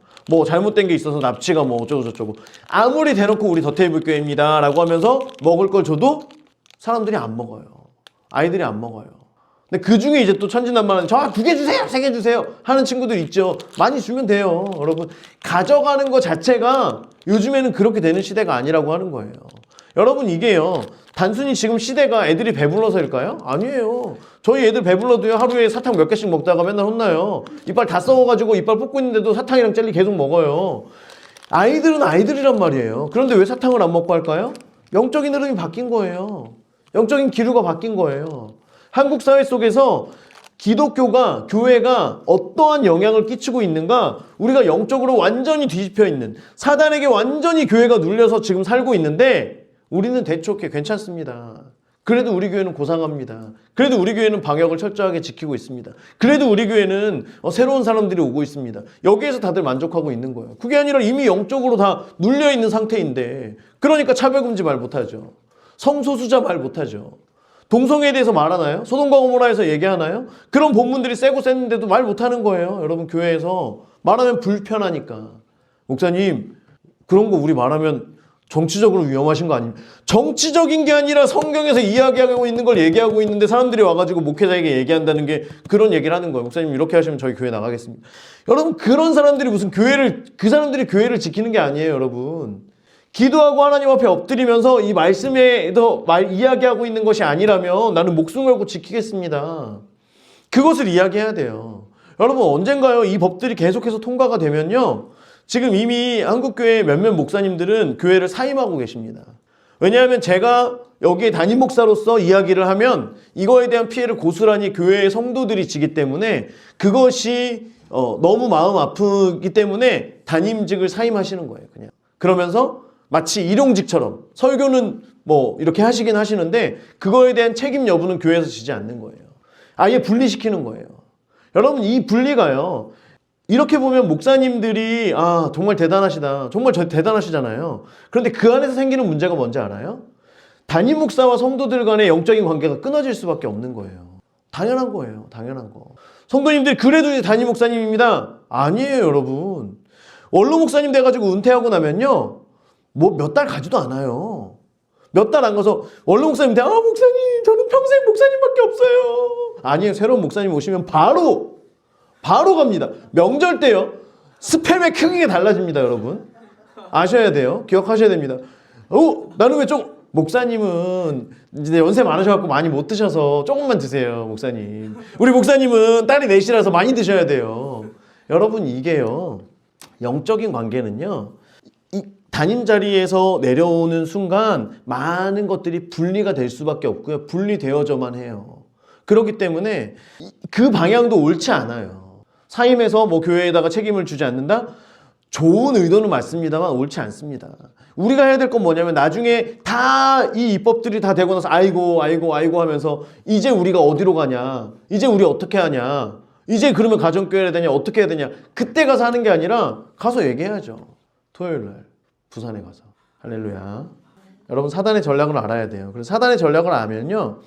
잘못된 게 있어서 납치가 어쩌고저쩌고. 아무리 대놓고 우리 더테이블 교회입니다 라고 하면서 먹을 걸 줘도 사람들이 안 먹어요. 아이들이 안 먹어요. 근데 그 중에 이제 또 천진난만한 저 2개 주세요, 3개 주세요 하는 친구들 있죠. 많이 주면 돼요. 여러분 가져가는 것 자체가 요즘에는 그렇게 되는 시대가 아니라고 하는 거예요. 여러분 이게요 단순히 지금 시대가 애들이 배불러서일까요? 아니에요. 저희 애들 배불러도요 하루에 사탕 몇 개씩 먹다가 맨날 혼나요. 이빨 다 썩어가지고 이빨 뽑고 있는데도 사탕이랑 젤리 계속 먹어요. 아이들은 아이들이란 말이에요. 그런데 왜 사탕을 안 먹고 할까요? 영적인 흐름이 바뀐 거예요. 영적인 기류가 바뀐 거예요. 한국 사회 속에서 기독교가, 교회가 어떠한 영향을 끼치고 있는가? 우리가 영적으로 완전히 뒤집혀 있는, 사단에게 완전히 교회가 눌려서 지금 살고 있는데 우리는 대초롭게 괜찮습니다. 그래도 우리 교회는 고상합니다. 그래도 우리 교회는 방역을 철저하게 지키고 있습니다. 그래도 우리 교회는 새로운 사람들이 오고 있습니다. 여기에서 다들 만족하고 있는 거예요. 그게 아니라 이미 영적으로 다 눌려있는 상태인데 그러니까 차별금지 말 못하죠. 성소수자 말 못하죠. 동성애에 대해서 말하나요? 소돔과 고모라에서 얘기하나요? 그런 본문들이 세고 셌는데도 말 못하는 거예요. 여러분 교회에서 말하면 불편하니까. 목사님 그런 거 우리 말하면 정치적으로 위험하신 거 아닙니까? 정치적인 게 아니라 성경에서 이야기하고 있는 걸 얘기하고 있는데 사람들이 와가지고 목회자에게 얘기한다는 게 그런 얘기를 하는 거예요. 목사님 이렇게 하시면 저희 교회 나가겠습니다. 여러분 그런 사람들이 무슨 그 사람들이 교회를 지키는 게 아니에요. 여러분 기도하고 하나님 앞에 엎드리면서 이 말씀에서 이야기하고 있는 것이 아니라면 나는 목숨 걸고 지키겠습니다. 그것을 이야기해야 돼요. 여러분 언젠가요 이 법들이 계속해서 통과가 되면요 지금 이미 한국교회 몇몇 목사님들은 교회를 사임하고 계십니다. 왜냐하면 제가 여기에 담임 목사로서 이야기를 하면 이거에 대한 피해를 고스란히 교회의 성도들이 지기 때문에 그것이 너무 마음 아프기 때문에 담임직을 사임하시는 거예요. 그냥 그러면서 마치 일용직처럼 설교는 뭐 이렇게 하시긴 하시는데 그거에 대한 책임 여부는 교회에서 지지 않는 거예요. 아예 분리시키는 거예요. 여러분 이 분리가요. 이렇게 보면 목사님들이 정말 대단하시다. 정말 대단하시잖아요. 그런데 그 안에서 생기는 문제가 뭔지 알아요? 담임 목사와 성도들 간의 영적인 관계가 끊어질 수밖에 없는 거예요. 당연한 거예요. 당연한 거. 성도님들 그래도 이제 담임 목사님입니다. 아니에요, 여러분. 원로 목사님 돼가지고 은퇴하고 나면요. 뭐 몇 달 가지도 않아요. 몇 달 안 가서 원로 목사님 돼. 목사님 저는 평생 목사님밖에 없어요. 아니에요. 새로운 목사님 오시면 바로 갑니다. 명절 때요. 스팸의 크기가 달라집니다, 여러분. 아셔야 돼요. 기억하셔야 됩니다. 나는 왜 목사님은 이제 연세 많으셔갖고 많이 못 드셔서 조금만 드세요, 목사님. 우리 목사님은 딸이 넷이라서 많이 드셔야 돼요. 여러분, 이게요. 영적인 관계는요. 이 담임 자리에서 내려오는 순간 많은 것들이 분리가 될 수밖에 없고요. 분리되어져만 해요. 그렇기 때문에 그 방향도 옳지 않아요. 사임해서 뭐 교회에다가 책임을 주지 않는다? 좋은 의도는 맞습니다만 옳지 않습니다. 우리가 해야 될 건 뭐냐면 나중에 다 이 입법들이 다 되고 나서 아이고 하면서 이제 우리가 어디로 가냐? 이제 우리 어떻게 하냐? 이제 그러면 가정교회 해야 되냐? 어떻게 해야 되냐? 그때 가서 하는 게 아니라 가서 얘기해야죠. 토요일날 부산에 가서. 할렐루야. 여러분 사단의 전략을 알아야 돼요. 그래서 사단의 전략을 알면요.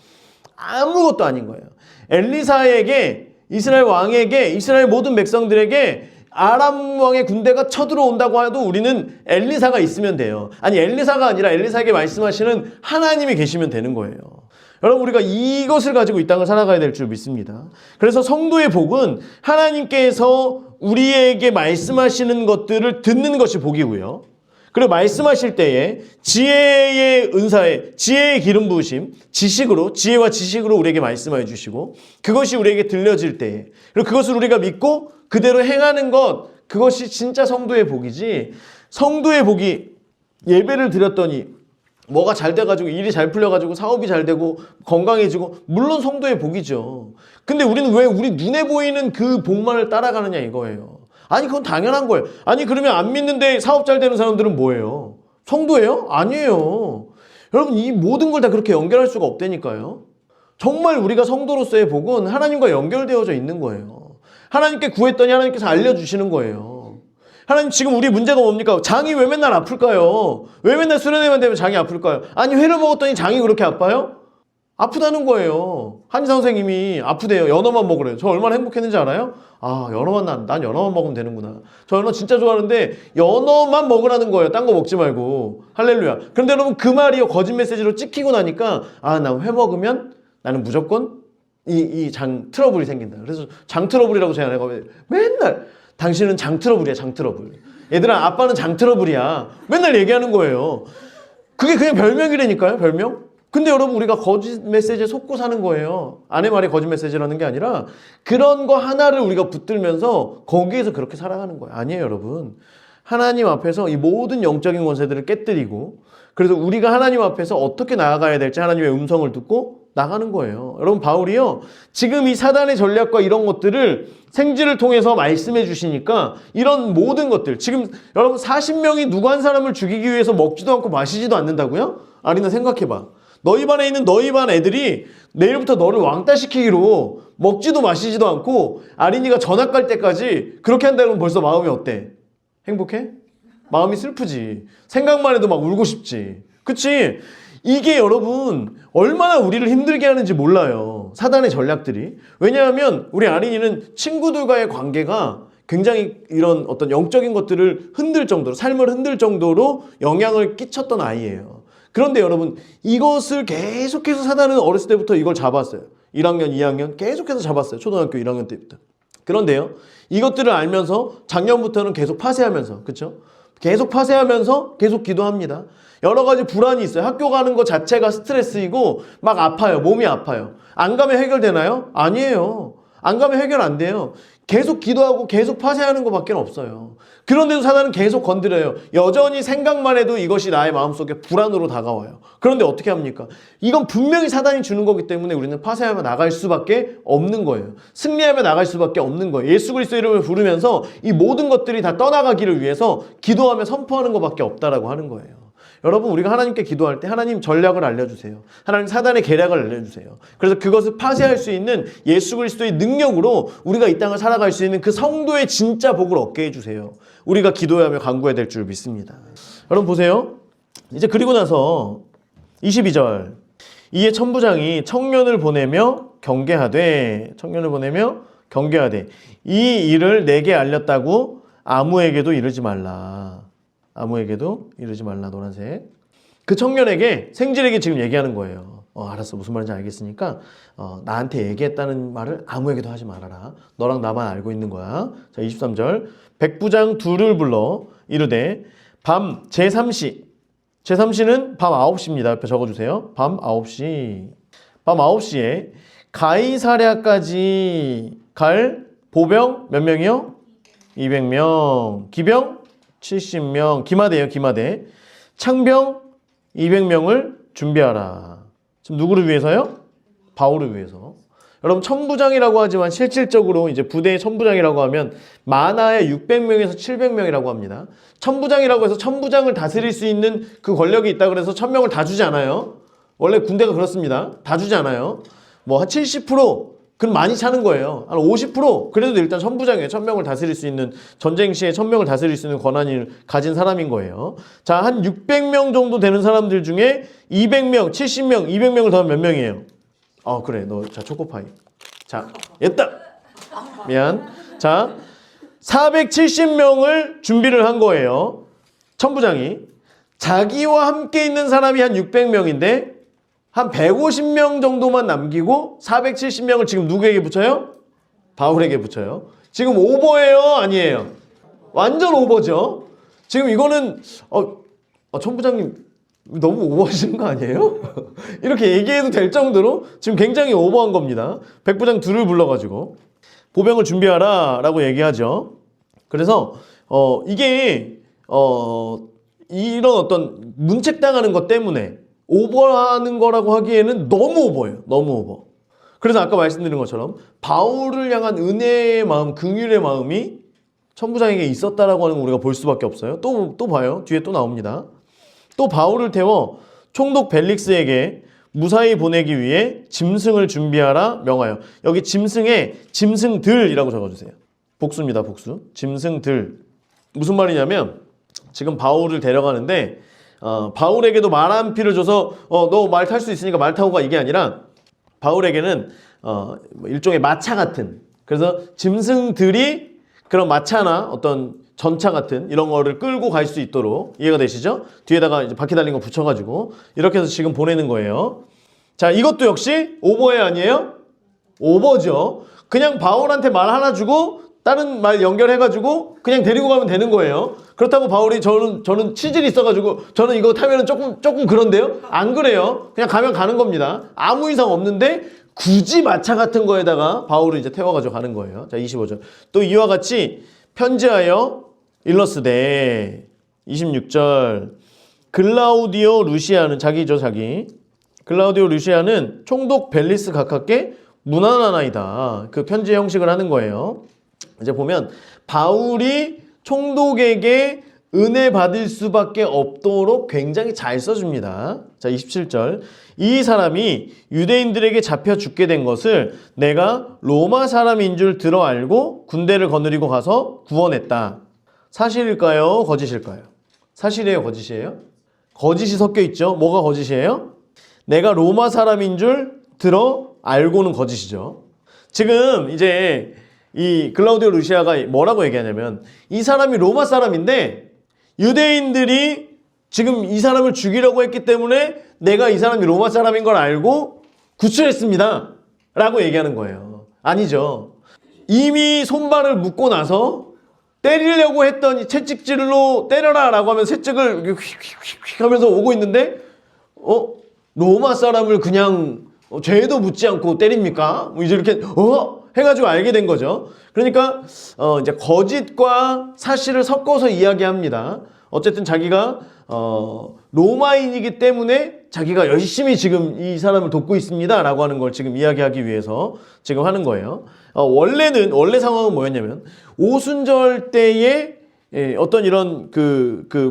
아무것도 아닌 거예요. 엘리사에게 이스라엘 왕에게 이스라엘 모든 백성들에게 아람 왕의 군대가 쳐들어온다고 해도 우리는 엘리사가 있으면 돼요. 아니 엘리사가 아니라 엘리사에게 말씀하시는 하나님이 계시면 되는 거예요. 여러분 우리가 이것을 가지고 이 땅을 살아가야 될 줄 믿습니다. 그래서 성도의 복은 하나님께서 우리에게 말씀하시는 것들을 듣는 것이 복이고요. 그리고 말씀하실 때에 지혜의 은사에 지혜의 기름 부으심, 지혜와 지식으로 우리에게 말씀해 주시고 그것이 우리에게 들려질 때에 그리고 그것을 우리가 믿고 그대로 행하는 것 그것이 진짜 성도의 복이지 성도의 복이 예배를 드렸더니 뭐가 잘 돼가지고 일이 잘 풀려가지고 사업이 잘 되고 건강해지고 물론 성도의 복이죠. 근데 우리는 왜 우리 눈에 보이는 그 복만을 따라가느냐 이거예요. 아니 그건 당연한 거예요. 아니 그러면 안 믿는데 사업 잘 되는 사람들은 뭐예요? 성도예요? 아니에요. 여러분 이 모든 걸 다 그렇게 연결할 수가 없다니까요. 정말 우리가 성도로서의 복은 하나님과 연결되어져 있는 거예요. 하나님께 구했더니 하나님께서 알려주시는 거예요. 하나님 지금 우리 문제가 뭡니까? 장이 왜 맨날 아플까요? 왜 맨날 수련회만 되면 장이 아플까요? 아니 회를 먹었더니 장이 그렇게 아파요? 아프다는 거예요. 한의사 선생님이 아프대요. 연어만 먹으래요. 저 얼마나 행복했는지 알아요? 연어만 난 연어만 먹으면 되는구나. 저 연어 진짜 좋아하는데 연어만 먹으라는 거예요. 딴 거 먹지 말고. 할렐루야. 그런데 여러분 그 말이요. 거짓 메시지로 찍히고 나니까 나 회 먹으면 나는 무조건 이 장 트러블이 생긴다. 그래서 장 트러블이라고 제가 내가 맨날 당신은 장 트러블이야. 장 트러블. 얘들아 아빠는 장 트러블이야. 맨날 얘기하는 거예요. 그게 그냥 별명이라니까요. 별명. 근데 여러분 우리가 거짓 메시지에 속고 사는 거예요. 아내 말이 거짓 메시지라는 게 아니라 그런 거 하나를 우리가 붙들면서 거기에서 그렇게 살아가는 거예요. 아니에요 여러분. 하나님 앞에서 이 모든 영적인 권세들을 깨뜨리고 그래서 우리가 하나님 앞에서 어떻게 나아가야 될지 하나님의 음성을 듣고 나가는 거예요. 여러분 바울이요. 지금 이 사단의 전략과 이런 것들을 생지를 통해서 말씀해 주시니까 이런 모든 것들 지금 여러분 40명이 누구 한 사람을 죽이기 위해서 먹지도 않고 마시지도 않는다고요? 아리나 생각해봐. 너희 반에 있는 너희 반 애들이 내일부터 너를 왕따시키기로 먹지도 마시지도 않고 아린이가 전학 갈 때까지 그렇게 한다면 벌써 마음이 어때? 행복해? 마음이 슬프지. 생각만 해도 막 울고 싶지. 그치? 이게 여러분 얼마나 우리를 힘들게 하는지 몰라요. 사단의 전략들이. 왜냐하면 우리 아린이는 친구들과의 관계가 굉장히 이런 어떤 영적인 것들을 흔들 정도로 삶을 흔들 정도로 영향을 끼쳤던 아이예요. 그런데 여러분 이것을 계속해서 사단은 어렸을 때부터 이걸 잡았어요. 1학년, 2학년 계속해서 잡았어요. 초등학교 1학년 때부터. 그런데요. 이것들을 알면서 작년부터는 계속 파쇄하면서 그렇죠? 계속 파쇄하면서 계속 기도합니다. 여러 가지 불안이 있어요. 학교 가는 것 자체가 스트레스이고 막 아파요. 몸이 아파요. 안 가면 해결되나요? 아니에요. 안 가면 해결 안 돼요. 계속 기도하고 계속 파쇄하는 것밖에 없어요. 그런데도 사단은 계속 건드려요. 여전히 생각만 해도 이것이 나의 마음속에 불안으로 다가와요. 그런데 어떻게 합니까? 이건 분명히 사단이 주는 거기 때문에 우리는 파쇄하며 나갈 수밖에 없는 거예요. 승리하며 나갈 수밖에 없는 거예요. 예수 그리스도 이름을 부르면서 이 모든 것들이 다 떠나가기를 위해서 기도하며 선포하는 것밖에 없다라고 하는 거예요. 여러분, 우리가 하나님께 기도할 때 하나님 전략을 알려주세요. 하나님 사단의 계략을 알려주세요. 그래서 그것을 파쇄할 수 있는 예수 그리스도의 능력으로 우리가 이 땅을 살아갈 수 있는 그 성도의 진짜 복을 얻게 해주세요. 우리가 기도하며 간구해야 될 줄 믿습니다. 여러분 보세요. 이제 그리고 나서 22절 이에 천부장이 청년을 보내며 경계하되 이 일을 내게 알렸다고 아무에게도 이르지 말라. 노란색. 그 청년에게 생질에게 지금 얘기하는 거예요. 알았어. 무슨 말인지 알겠으니까 나한테 얘기했다는 말을 아무에게도 하지 말아라. 너랑 나만 알고 있는 거야. 자, 23절 백부장 둘을 불러 이르되 밤 제3시 제3시는 밤 9시입니다. 옆에 적어주세요. 밤 9시에 가이사랴까지 갈 보병 몇 명이요? 200명. 기병 70명. 기마대. 창병 200명을 준비하라. 지금 누구를 위해서요? 바울을 위해서. 여러분, 천부장이라고 하지만 실질적으로 이제 부대의 천부장이라고 하면 많아야 600명에서 700명이라고 합니다. 천부장이라고 해서 천부장을 다스릴 수 있는 그 권력이 있다 그래서 1000명을 다 주지 않아요. 원래 군대가 그렇습니다. 다 주지 않아요. 뭐 한 70%, 그럼 많이 차는 거예요. 한 50% 그래도 일단 천부장이에요. 1000명을 다스릴 수 있는, 전쟁 시에 1000명을 다스릴 수 있는 권한을 가진 사람인 거예요. 자, 한 600명 정도 되는 사람들 중에 200명, 70명, 200명을 더하면 몇 명이에요? 그래. 너 자, 초코파이. 자, 됐다. 미안. 자, 470명을 준비를 한 거예요. 천부장이. 자기와 함께 있는 사람이 한 600명인데 한 150명 정도만 남기고 470명을 지금 누구에게 붙여요? 바울에게 붙여요. 지금 오버예요? 아니에요? 완전 오버죠. 지금 이거는 천부장님 너무 오버하시는 거 아니에요? 이렇게 얘기해도 될 정도로 지금 굉장히 오버한 겁니다. 백부장 둘을 불러가지고 보병을 준비하라 라고 얘기하죠. 그래서 이게 이런 어떤 문책당하는 것 때문에 오버하는 거라고 하기에는 너무 오버예요. 너무 오버. 그래서 아까 말씀드린 것처럼 바울을 향한 은혜의 마음, 긍휼의 마음이 천부장에게 있었다라고 하는 거 우리가 볼 수밖에 없어요. 또 봐요. 뒤에 또 나옵니다. 또 바울을 태워 총독 벨릭스에게 무사히 보내기 위해 짐승을 준비하라 명하여. 여기 짐승에 짐승들이라고 적어주세요. 복수입니다. 복수. 짐승들. 무슨 말이냐면 지금 바울을 데려가는데 바울에게도 말 한 피를 줘서 너 말 탈 수 있으니까 말 타고 가, 이게 아니라 바울에게는 일종의 마차 같은, 그래서 짐승들이 그런 마차나 어떤 전차 같은 이런 거를 끌고 갈 수 있도록, 이해가 되시죠? 뒤에다가 이제 바퀴 달린 거 붙여가지고 이렇게 해서 지금 보내는 거예요. 자, 이것도 역시 오버에 아니에요? 오버죠. 그냥 바울한테 말 하나 주고 다른 말 연결해가지고 그냥 데리고 가면 되는 거예요. 그렇다고 바울이 저는 치질이 있어가지고 저는 이거 타면은 조금 그런데요? 안 그래요. 그냥 가면 가는 겁니다. 아무 이상 없는데 굳이 마차 같은 거에다가 바울을 이제 태워가지고 가는 거예요. 자, 25절. 또 이와 같이 편지하여 일러스되 26절. 글라우디오 루시아는 자기죠, 자기. 글라우디오 루시아는 총독 벨리스 각하께 문안하나이다. 그 편지의 형식을 하는 거예요. 이제 보면 바울이 총독에게 은혜 받을 수밖에 없도록 굉장히 잘 써줍니다. 자, 27절. 이 사람이 유대인들에게 잡혀 죽게 된 것을 내가 로마 사람인 줄 들어 알고 군대를 거느리고 가서 구원했다. 사실일까요? 거짓일까요? 사실이에요? 거짓이에요? 거짓이 섞여 있죠. 뭐가 거짓이에요? 내가 로마 사람인 줄 들어 알고는 거짓이죠. 지금 이제 이 글라우디오 루시아가 뭐라고 얘기하냐면 이 사람이 로마 사람인데 유대인들이 지금 이 사람을 죽이려고 했기 때문에 내가 이 사람이 로마 사람인 걸 알고 구출했습니다 라고 얘기하는 거예요. 아니죠. 이미 손발을 묶고 나서 때리려고 했더니 채찍질로 때려라 라고 하면 채찍을 휙휙휙 하면서 오고 있는데 로마 사람을 그냥 죄도 묻지 않고 때립니까? 뭐 이제 이렇게 해가지고 알게 된 거죠. 그러니까 이제 거짓과 사실을 섞어서 이야기합니다. 어쨌든 자기가 로마인이기 때문에 자기가 열심히 지금 이 사람을 돕고 있습니다 라고 하는 걸 지금 이야기하기 위해서 지금 하는 거예요. 원래 상황은 뭐였냐면 오순절 때에 어떤 이런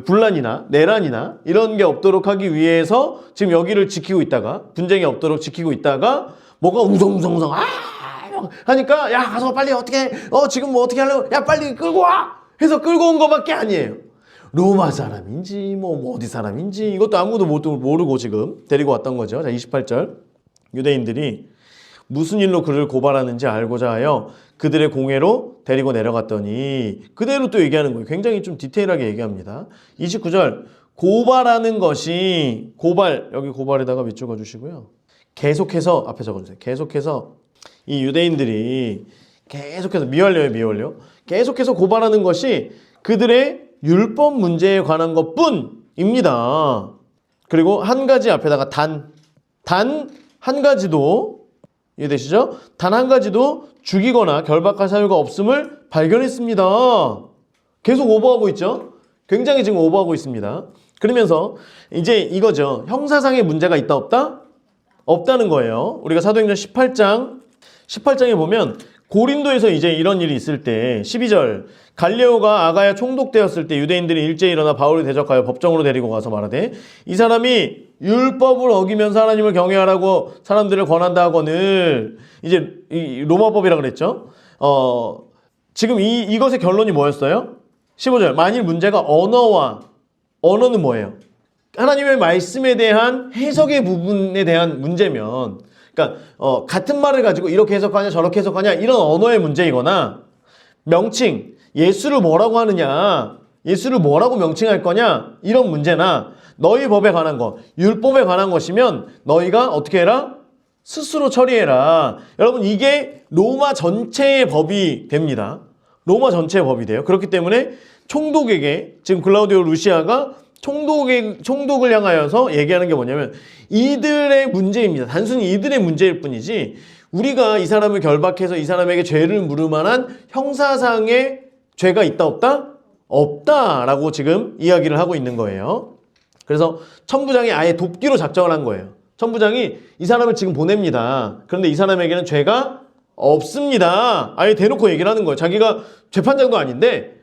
분란이나 내란이나 이런 게 없도록 하기 위해서 지금 여기를 지키고 있다가 분쟁이 없도록 지키고 있다가 뭐가 웅성웅성 하니까 야 가서 빨리 어떻게 지금 뭐 어떻게 하려고 야 빨리 끌고 와 해서 끌고 온 거밖에 아니에요. 로마 사람인지 뭐 어디 사람인지 이것도 아무도 모르고 지금 데리고 왔던 거죠. 자 28절 유대인들이 무슨 일로 그를 고발하는지 알고자 하여 그들의 공회로 데리고 내려갔더니 그대로 또 얘기하는 거예요. 굉장히 좀 디테일하게 얘기합니다. 29절 고발하는 것이 여기 고발에다가 밑줄 그어주시고요. 계속해서 앞에 적어주세요. 계속해서 이 유대인들이 계속해서 미완료 계속해서 고발하는 것이 그들의 율법 문제에 관한 것뿐입니다. 그리고 한 가지 앞에다가 단 한 가지도 이해되시죠? 단 한 가지도 죽이거나 결박할 사유가 없음을 발견했습니다. 계속 오버하고 있죠? 굉장히 지금 오버하고 있습니다. 그러면서 이제 이거죠. 형사상의 문제가 있다 없다? 없다는 거예요. 우리가 사도행전 18장에 보면 고린도에서 이제 이런 일이 있을 때 12절 갈리오가 아가야 총독되었을 때 유대인들이 일제히 일어나 바울을 대적하여 법정으로 데리고 가서 말하되 이 사람이 율법을 어기면서 하나님을 경외하라고 사람들을 권한다 하거늘 이제 이 로마법이라 그랬죠. 지금 이것의 결론이 뭐였어요? 15절 만일 문제가 언어는 뭐예요? 하나님의 말씀에 대한 해석의 부분에 대한 문제면 그러니까 같은 말을 가지고 이렇게 해석하냐 저렇게 해석하냐 이런 언어의 문제이거나 명칭 예수를 뭐라고 하느냐 예수를 뭐라고 명칭할 거냐 이런 문제나 너희 법에 관한 것 율법에 관한 것이면 너희가 어떻게 해라? 스스로 처리해라. 여러분 이게 로마 전체의 법이 됩니다. 로마 전체의 법이 돼요. 그렇기 때문에 총독에게 지금 글라우디오 루시아가 총독을 향하여서 얘기하는 게 뭐냐면 이들의 문제입니다. 단순히 이들의 문제일 뿐이지 우리가 이 사람을 결박해서 이 사람에게 죄를 물을 만한 형사상의 죄가 있다 없다? 없다라고 지금 이야기를 하고 있는 거예요. 그래서 천부장이 아예 돕기로 작정을 한 거예요. 천부장이 이 사람을 지금 보냅니다. 그런데 이 사람에게는 죄가 없습니다. 아예 대놓고 얘기를 하는 거예요. 자기가 재판장도 아닌데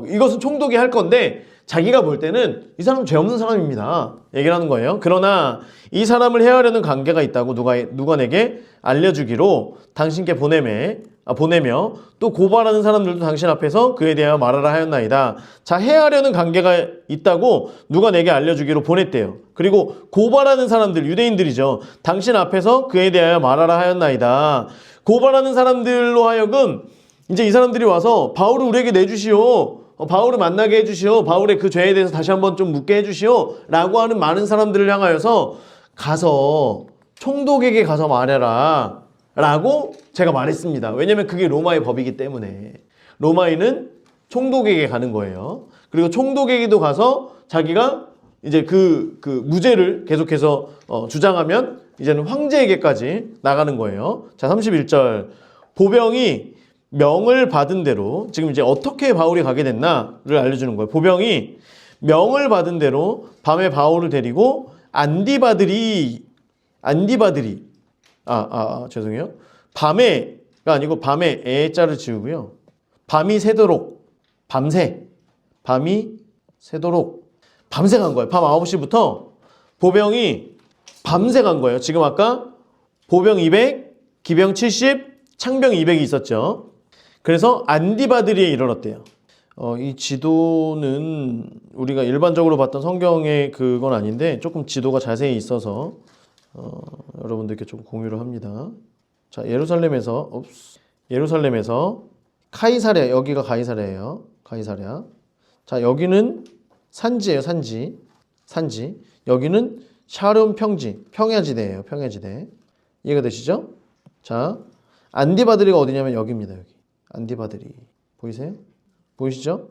이것은 총독이 할 건데 자기가 볼 때는 이 사람은 죄 없는 사람입니다. 얘기를 하는 거예요. 그러나 이 사람을 해하려는 관계가 있다고 누가 내게 알려주기로 당신께 보내며 또 고발하는 사람들도 당신 앞에서 그에 대하여 말하라 하였나이다. 자, 해하려는 관계가 있다고 누가 내게 알려주기로 보냈대요. 그리고 고발하는 사람들, 유대인들이죠. 당신 앞에서 그에 대하여 말하라 하였나이다. 고발하는 사람들로 하여금 이제 이 사람들이 와서 바울을 우리에게 내주시오. 바울을 만나게 해주시오. 바울의 그 죄에 대해서 다시 한번 좀 묻게 해주시오. 라고 하는 많은 사람들을 향하여서 가서 총독에게 가서 말해라. 라고 제가 말했습니다. 왜냐면 그게 로마의 법이기 때문에. 로마인은 총독에게 가는 거예요. 그리고 총독에게도 가서 자기가 이제 그 무죄를 계속해서 주장하면 이제는 황제에게까지 나가는 거예요. 자, 31절. 보병이 명을 받은 대로 지금 이제 어떻게 바울이 가게 됐나를 알려주는 거예요. 보병이 명을 받은 대로 밤에 바울을 데리고 안디바들이 죄송해요. 밤에가 아니고 밤에 애자를 지우고요. 밤이 새도록 밤이 새도록 밤새 간 거예요. 밤 9시부터 보병이 밤새 간 거예요. 지금 아까 보병 200, 기병 70, 창병 200이 있었죠. 그래서 안디바드리에 이르렀대요. 이 지도는 우리가 일반적으로 봤던 성경의 그건 아닌데 조금 지도가 자세히 있어서 여러분들께 좀 공유를 합니다. 자, 예루살렘에서 카이사랴, 여기가 가이사랴예요. 가이사랴. 자, 여기는 산지예요. 산지. 여기는 샤론 평야지대예요. 평야지대. 이해가 되시죠? 자, 안디바드리가 어디냐면 여기입니다. 여기. 안디바드리. 보이시죠?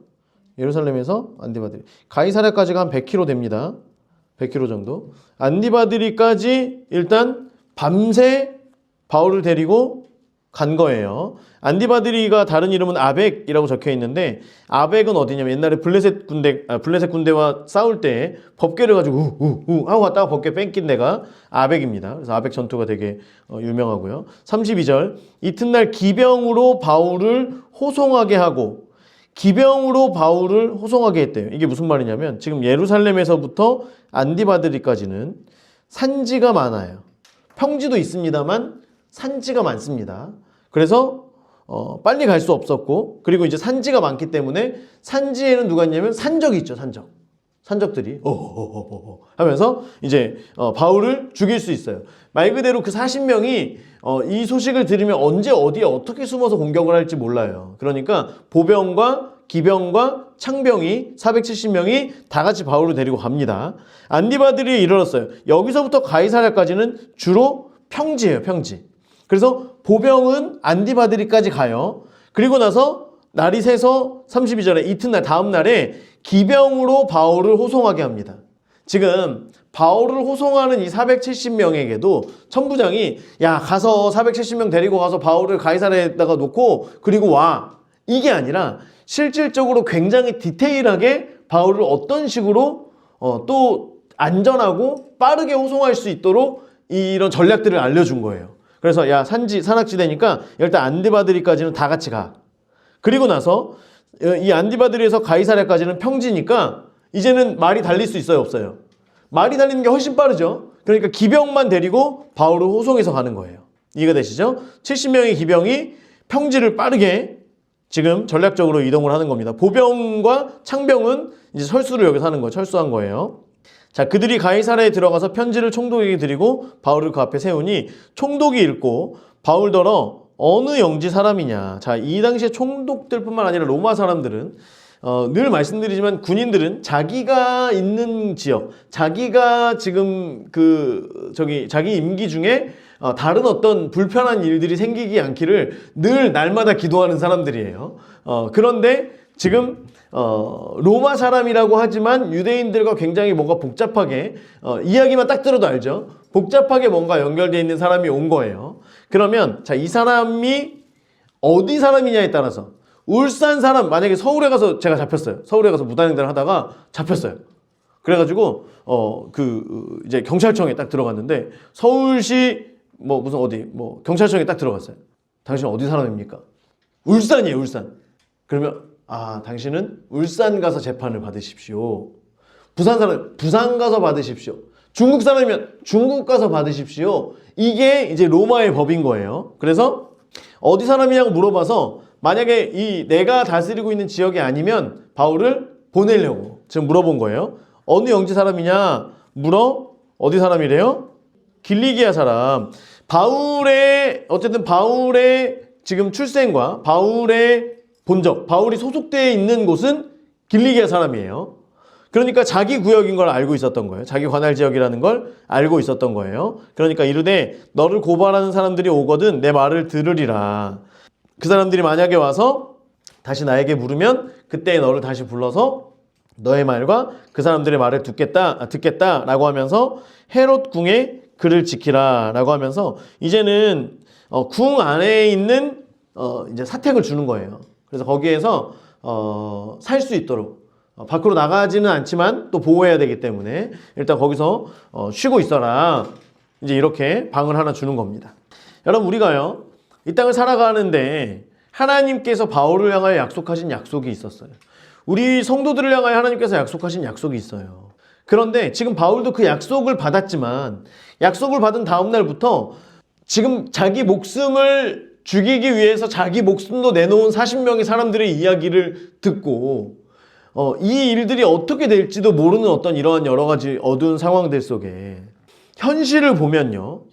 예루살렘에서 안디바드리. 가이사랴까지가 한 100km 됩니다. 100km 정도. 안디바드리까지 일단 밤새 바울을 데리고 간 거예요. 안디바드리가 다른 이름은 아벡이라고 적혀 있는데 아벡은 어디냐면 옛날에 블레셋 군대와 싸울 때 법궤를 가지고 우우우 하고 갔다가 법궤 뺏긴 데가 아벡입니다. 그래서 아벡 전투가 되게 유명하고요. 32절 이튿날 기병으로 바울을 호송하게 하고 기병으로 바울을 호송하게 했대요. 이게 무슨 말이냐면 지금 예루살렘에서부터 안디바드리까지는 산지가 많아요. 평지도 있습니다만 산지가 많습니다. 그래서 빨리 갈 수 없었고 그리고 이제 산지가 많기 때문에 산지에는 누가 있냐면 산적이 있죠. 산적들이 하면서 이제 바울을 죽일 수 있어요. 말 그대로 그 40명이 이 소식을 들으면 언제 어디에 어떻게 숨어서 공격을 할지 몰라요. 그러니까 보병과 기병과 창병이 470명이 다 같이 바울을 데리고 갑니다. 안디바드리에 이르렀어요. 여기서부터 가이사랴까지는 주로 평지예요. 평지. 그래서 보병은 안디바드리까지 가요. 그리고 나서 날이 새서 32절에 이튿날 다음 날에 기병으로 바울을 호송하게 합니다. 지금 바울을 호송하는 이 470명에게도 천부장이 야 가서 470명 데리고 가서 바울을 가이사랴에다가 놓고 그리고 와 이게 아니라 실질적으로 굉장히 디테일하게 바울을 어떤 식으로 또 안전하고 빠르게 호송할 수 있도록 이런 전략들을 알려준 거예요. 그래서 야 산악지대니까 일단 안디바드리까지는 다 같이 가. 그리고 나서 이 안디바드리에서 가이사랴까지는 평지니까 이제는 말이 달릴 수 있어요 없어요? 말이 달리는 게 훨씬 빠르죠. 그러니까 기병만 데리고 바울을 호송해서 가는 거예요. 이해가 되시죠? 70명의 기병이 평지를 빠르게 지금 전략적으로 이동을 하는 겁니다. 보병과 창병은 이제 철수를 여기서 하는 거예요. 철수한 거예요. 자, 그들이 가이사랴에 들어가서 편지를 총독에게 드리고 바울을 그 앞에 세우니 총독이 읽고 바울더러 어느 영지 사람이냐. 자, 이 당시에 총독들뿐만 아니라 로마 사람들은 늘 말씀드리지만 군인들은 자기가 있는 지역, 자기가 지금 자기 임기 중에 다른 어떤 불편한 일들이 생기지 않기를 늘 날마다 기도하는 사람들이에요. 그런데 지금 로마 사람이라고 하지만 유대인들과 굉장히 뭔가 복잡하게 이야기만 딱 들어도 알죠. 복잡하게 뭔가 연결되어 있는 사람이 온 거예요. 그러면 자, 이 사람이 어디 사람이냐에 따라서 울산 사람 만약에 서울에 가서 제가 잡혔어요. 서울에 가서 무단횡단을 하다가 잡혔어요. 그래가지고 이제 경찰청에 딱 들어갔는데 서울시 무슨 어디 경찰청에 딱 들어갔어요. 당신 어디 사람입니까? 울산이에요. 울산. 그러면 당신은 울산 가서 재판을 받으십시오. 부산 사람, 부산 가서 받으십시오. 중국 사람이면 중국 가서 받으십시오. 이게 이제 로마의 법인 거예요. 그래서 어디 사람이냐고 물어봐서 만약에 내가 다스리고 있는 지역이 아니면 바울을 보내려고 지금 물어본 거예요. 어느 영지 사람이냐 물어? 어디 사람이래요? 길리기아 사람. 어쨌든 바울의 지금 출생과 바울의 본적, 바울이 소속되어 있는 곳은 길리기아 사람이에요. 그러니까 자기 구역인 걸 알고 있었던 거예요. 자기 관할 지역이라는 걸 알고 있었던 거예요. 그러니까 이르되 너를 고발하는 사람들이 오거든 내 말을 들으리라. 그 사람들이 만약에 와서 다시 나에게 물으면 그때 너를 다시 불러서 너의 말과 그 사람들의 말을 듣겠다라고 하면서 헤롯 궁에 그를 지키라 라고 하면서 이제는 궁 안에 있는 이제 사택을 주는 거예요. 그래서 거기에서 살 수 있도록 밖으로 나가지는 않지만 또 보호해야 되기 때문에 일단 거기서 쉬고 있어라. 이제 이렇게 방을 하나 주는 겁니다. 여러분 우리가요 이 땅을 살아가는데 하나님께서 바울을 향하여 약속하신 약속이 있었어요. 우리 성도들을 향하여 하나님께서 약속하신 약속이 있어요. 그런데 지금 바울도 그 약속을 받았지만 약속을 받은 다음 날부터 지금 자기 목숨을 죽이기 위해서 자기 목숨도 내놓은 40명의 사람들의 이야기를 듣고 이 일들이 어떻게 될지도 모르는 어떤 이러한 여러 가지 어두운 상황들 속에 현실을 보면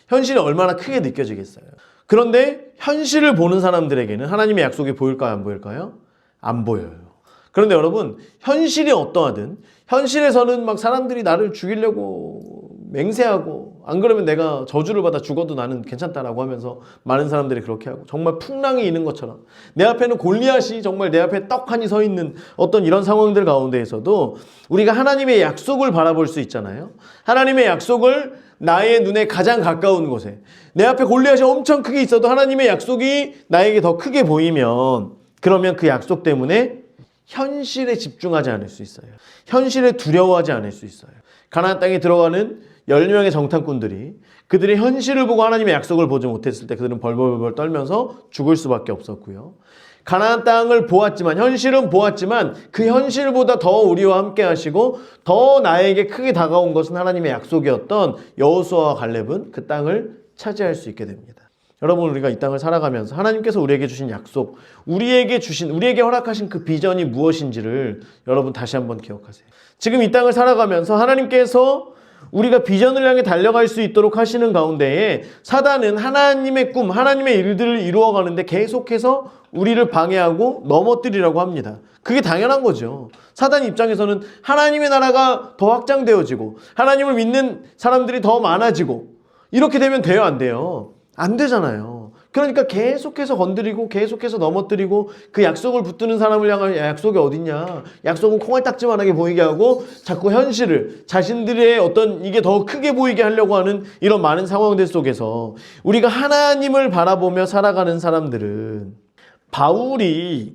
현실이 얼마나 크게 느껴지겠어요. 그런데 현실을 보는 사람들에게는 하나님의 약속이 보일까요? 안 보일까요? 안 보여요. 그런데 여러분 현실이 어떠하든 현실에서는 막 사람들이 나를 죽이려고 맹세하고 안 그러면 내가 저주를 받아 죽어도 나는 괜찮다라고 하면서 많은 사람들이 그렇게 하고 정말 풍랑이 있는 것처럼 내 앞에는 골리앗이 정말 내 앞에 떡하니 서 있는 어떤 이런 상황들 가운데에서도 우리가 하나님의 약속을 바라볼 수 있잖아요. 하나님의 약속을 나의 눈에 가장 가까운 곳에 내 앞에 골리앗이 엄청 크게 있어도 하나님의 약속이 나에게 더 크게 보이면 그러면 그 약속 때문에 현실에 집중하지 않을 수 있어요. 현실에 두려워하지 않을 수 있어요. 가나안 땅에 들어가는 10명의 정탐꾼들이 그들의 현실을 보고 하나님의 약속을 보지 못했을 때 그들은 벌벌벌 떨면서 죽을 수밖에 없었고요. 가나안 땅을 보았지만 현실은 보았지만 그 현실보다 더 우리와 함께 하시고 더 나에게 크게 다가온 것은 하나님의 약속이었던 여호수아와 갈렙은 그 땅을 차지할 수 있게 됩니다. 여러분 우리가 이 땅을 살아가면서 하나님께서 우리에게 주신 약속, 우리에게 허락하신 그 비전이 무엇인지를 여러분 다시 한번 기억하세요. 지금 이 땅을 살아가면서 하나님께서 우리가 비전을 향해 달려갈 수 있도록 하시는 가운데에 사단은 하나님의 꿈, 하나님의 일들을 이루어가는데 계속해서 우리를 방해하고 넘어뜨리라고 합니다. 그게 당연한 거죠. 사단 입장에서는 하나님의 나라가 더 확장되어지고 하나님을 믿는 사람들이 더 많아지고 이렇게 되면 돼요, 안 돼요? 안 되잖아요. 그러니까 계속해서 건드리고 계속해서 넘어뜨리고 그 약속을 붙드는 사람을 향한 약속이 어딨냐. 약속은 콩알딱지만하게 보이게 하고 자꾸 현실을 자신들의 어떤 이게 더 크게 보이게 하려고 하는 이런 많은 상황들 속에서 우리가 하나님을 바라보며 살아가는 사람들은 바울이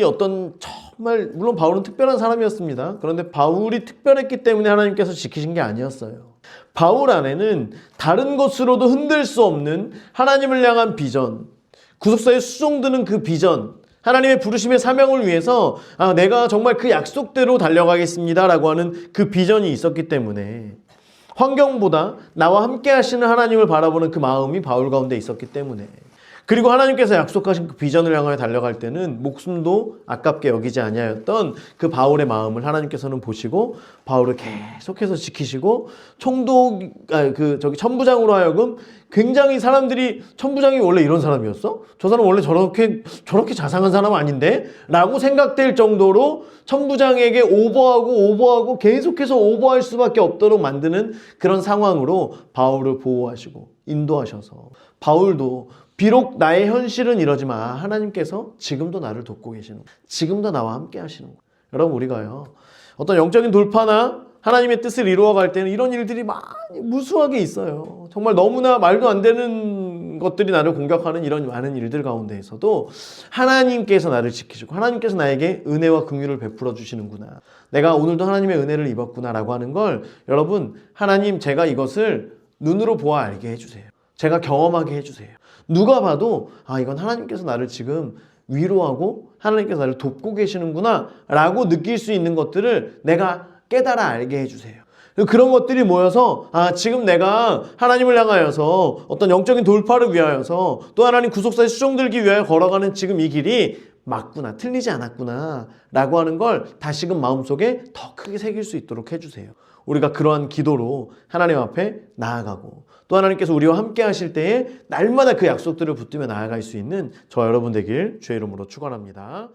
어떤 정말 물론 바울은 특별한 사람이었습니다. 그런데 바울이 특별했기 때문에 하나님께서 지키신 게 아니었어요. 바울 안에는 다른 것으로도 흔들 수 없는 하나님을 향한 비전, 구속사에 수종드는 그 비전, 하나님의 부르심의 사명을 위해서 내가 정말 그 약속대로 달려가겠습니다라고 하는 그 비전이 있었기 때문에 환경보다 나와 함께 하시는 하나님을 바라보는 그 마음이 바울 가운데 있었기 때문에 그리고 하나님께서 약속하신 그 비전을 향하여 달려갈 때는 목숨도 아깝게 여기지 아니하였던 그 바울의 마음을 하나님께서는 보시고 바울을 계속해서 지키시고 천부장으로 하여금 굉장히 사람들이 천부장이 원래 이런 사람이었어? 저 사람 원래 저렇게 자상한 사람 아닌데? 라고 생각될 정도로 천부장에게 오버하고 계속해서 오버할 수밖에 없도록 만드는 그런 상황으로 바울을 보호하시고 인도하셔서 바울도 비록 나의 현실은 이러지만 하나님께서 지금도 나를 돕고 계시는 거예요. 지금도 나와 함께 하시는 거예요. 여러분 우리가요 어떤 영적인 돌파나 하나님의 뜻을 이루어갈 때는 이런 일들이 많이 무수하게 있어요. 정말 너무나 말도 안 되는 것들이 나를 공격하는 이런 많은 일들 가운데에서도 하나님께서 나를 지키시고 하나님께서 나에게 은혜와 긍휼을 베풀어 주시는구나. 내가 오늘도 하나님의 은혜를 입었구나 라고 하는 걸 여러분 하나님 제가 이것을 눈으로 보아 알게 해주세요. 제가 경험하게 해주세요. 누가 봐도 이건 하나님께서 나를 지금 위로하고 하나님께서 나를 돕고 계시는구나 라고 느낄 수 있는 것들을 내가 깨달아 알게 해주세요. 그런 것들이 모여서 지금 내가 하나님을 향하여서 어떤 영적인 돌파를 위하여서 또 하나님 구속사에 수종들기 위하여 걸어가는 지금 이 길이 맞구나, 틀리지 않았구나 라고 하는 걸 다시금 마음속에 더 크게 새길 수 있도록 해주세요. 우리가 그러한 기도로 하나님 앞에 나아가고 또 하나님께서 우리와 함께 하실 때에 날마다 그 약속들을 붙들며 나아갈 수 있는 저와 여러분 되길 주의 이름으로 축원합니다.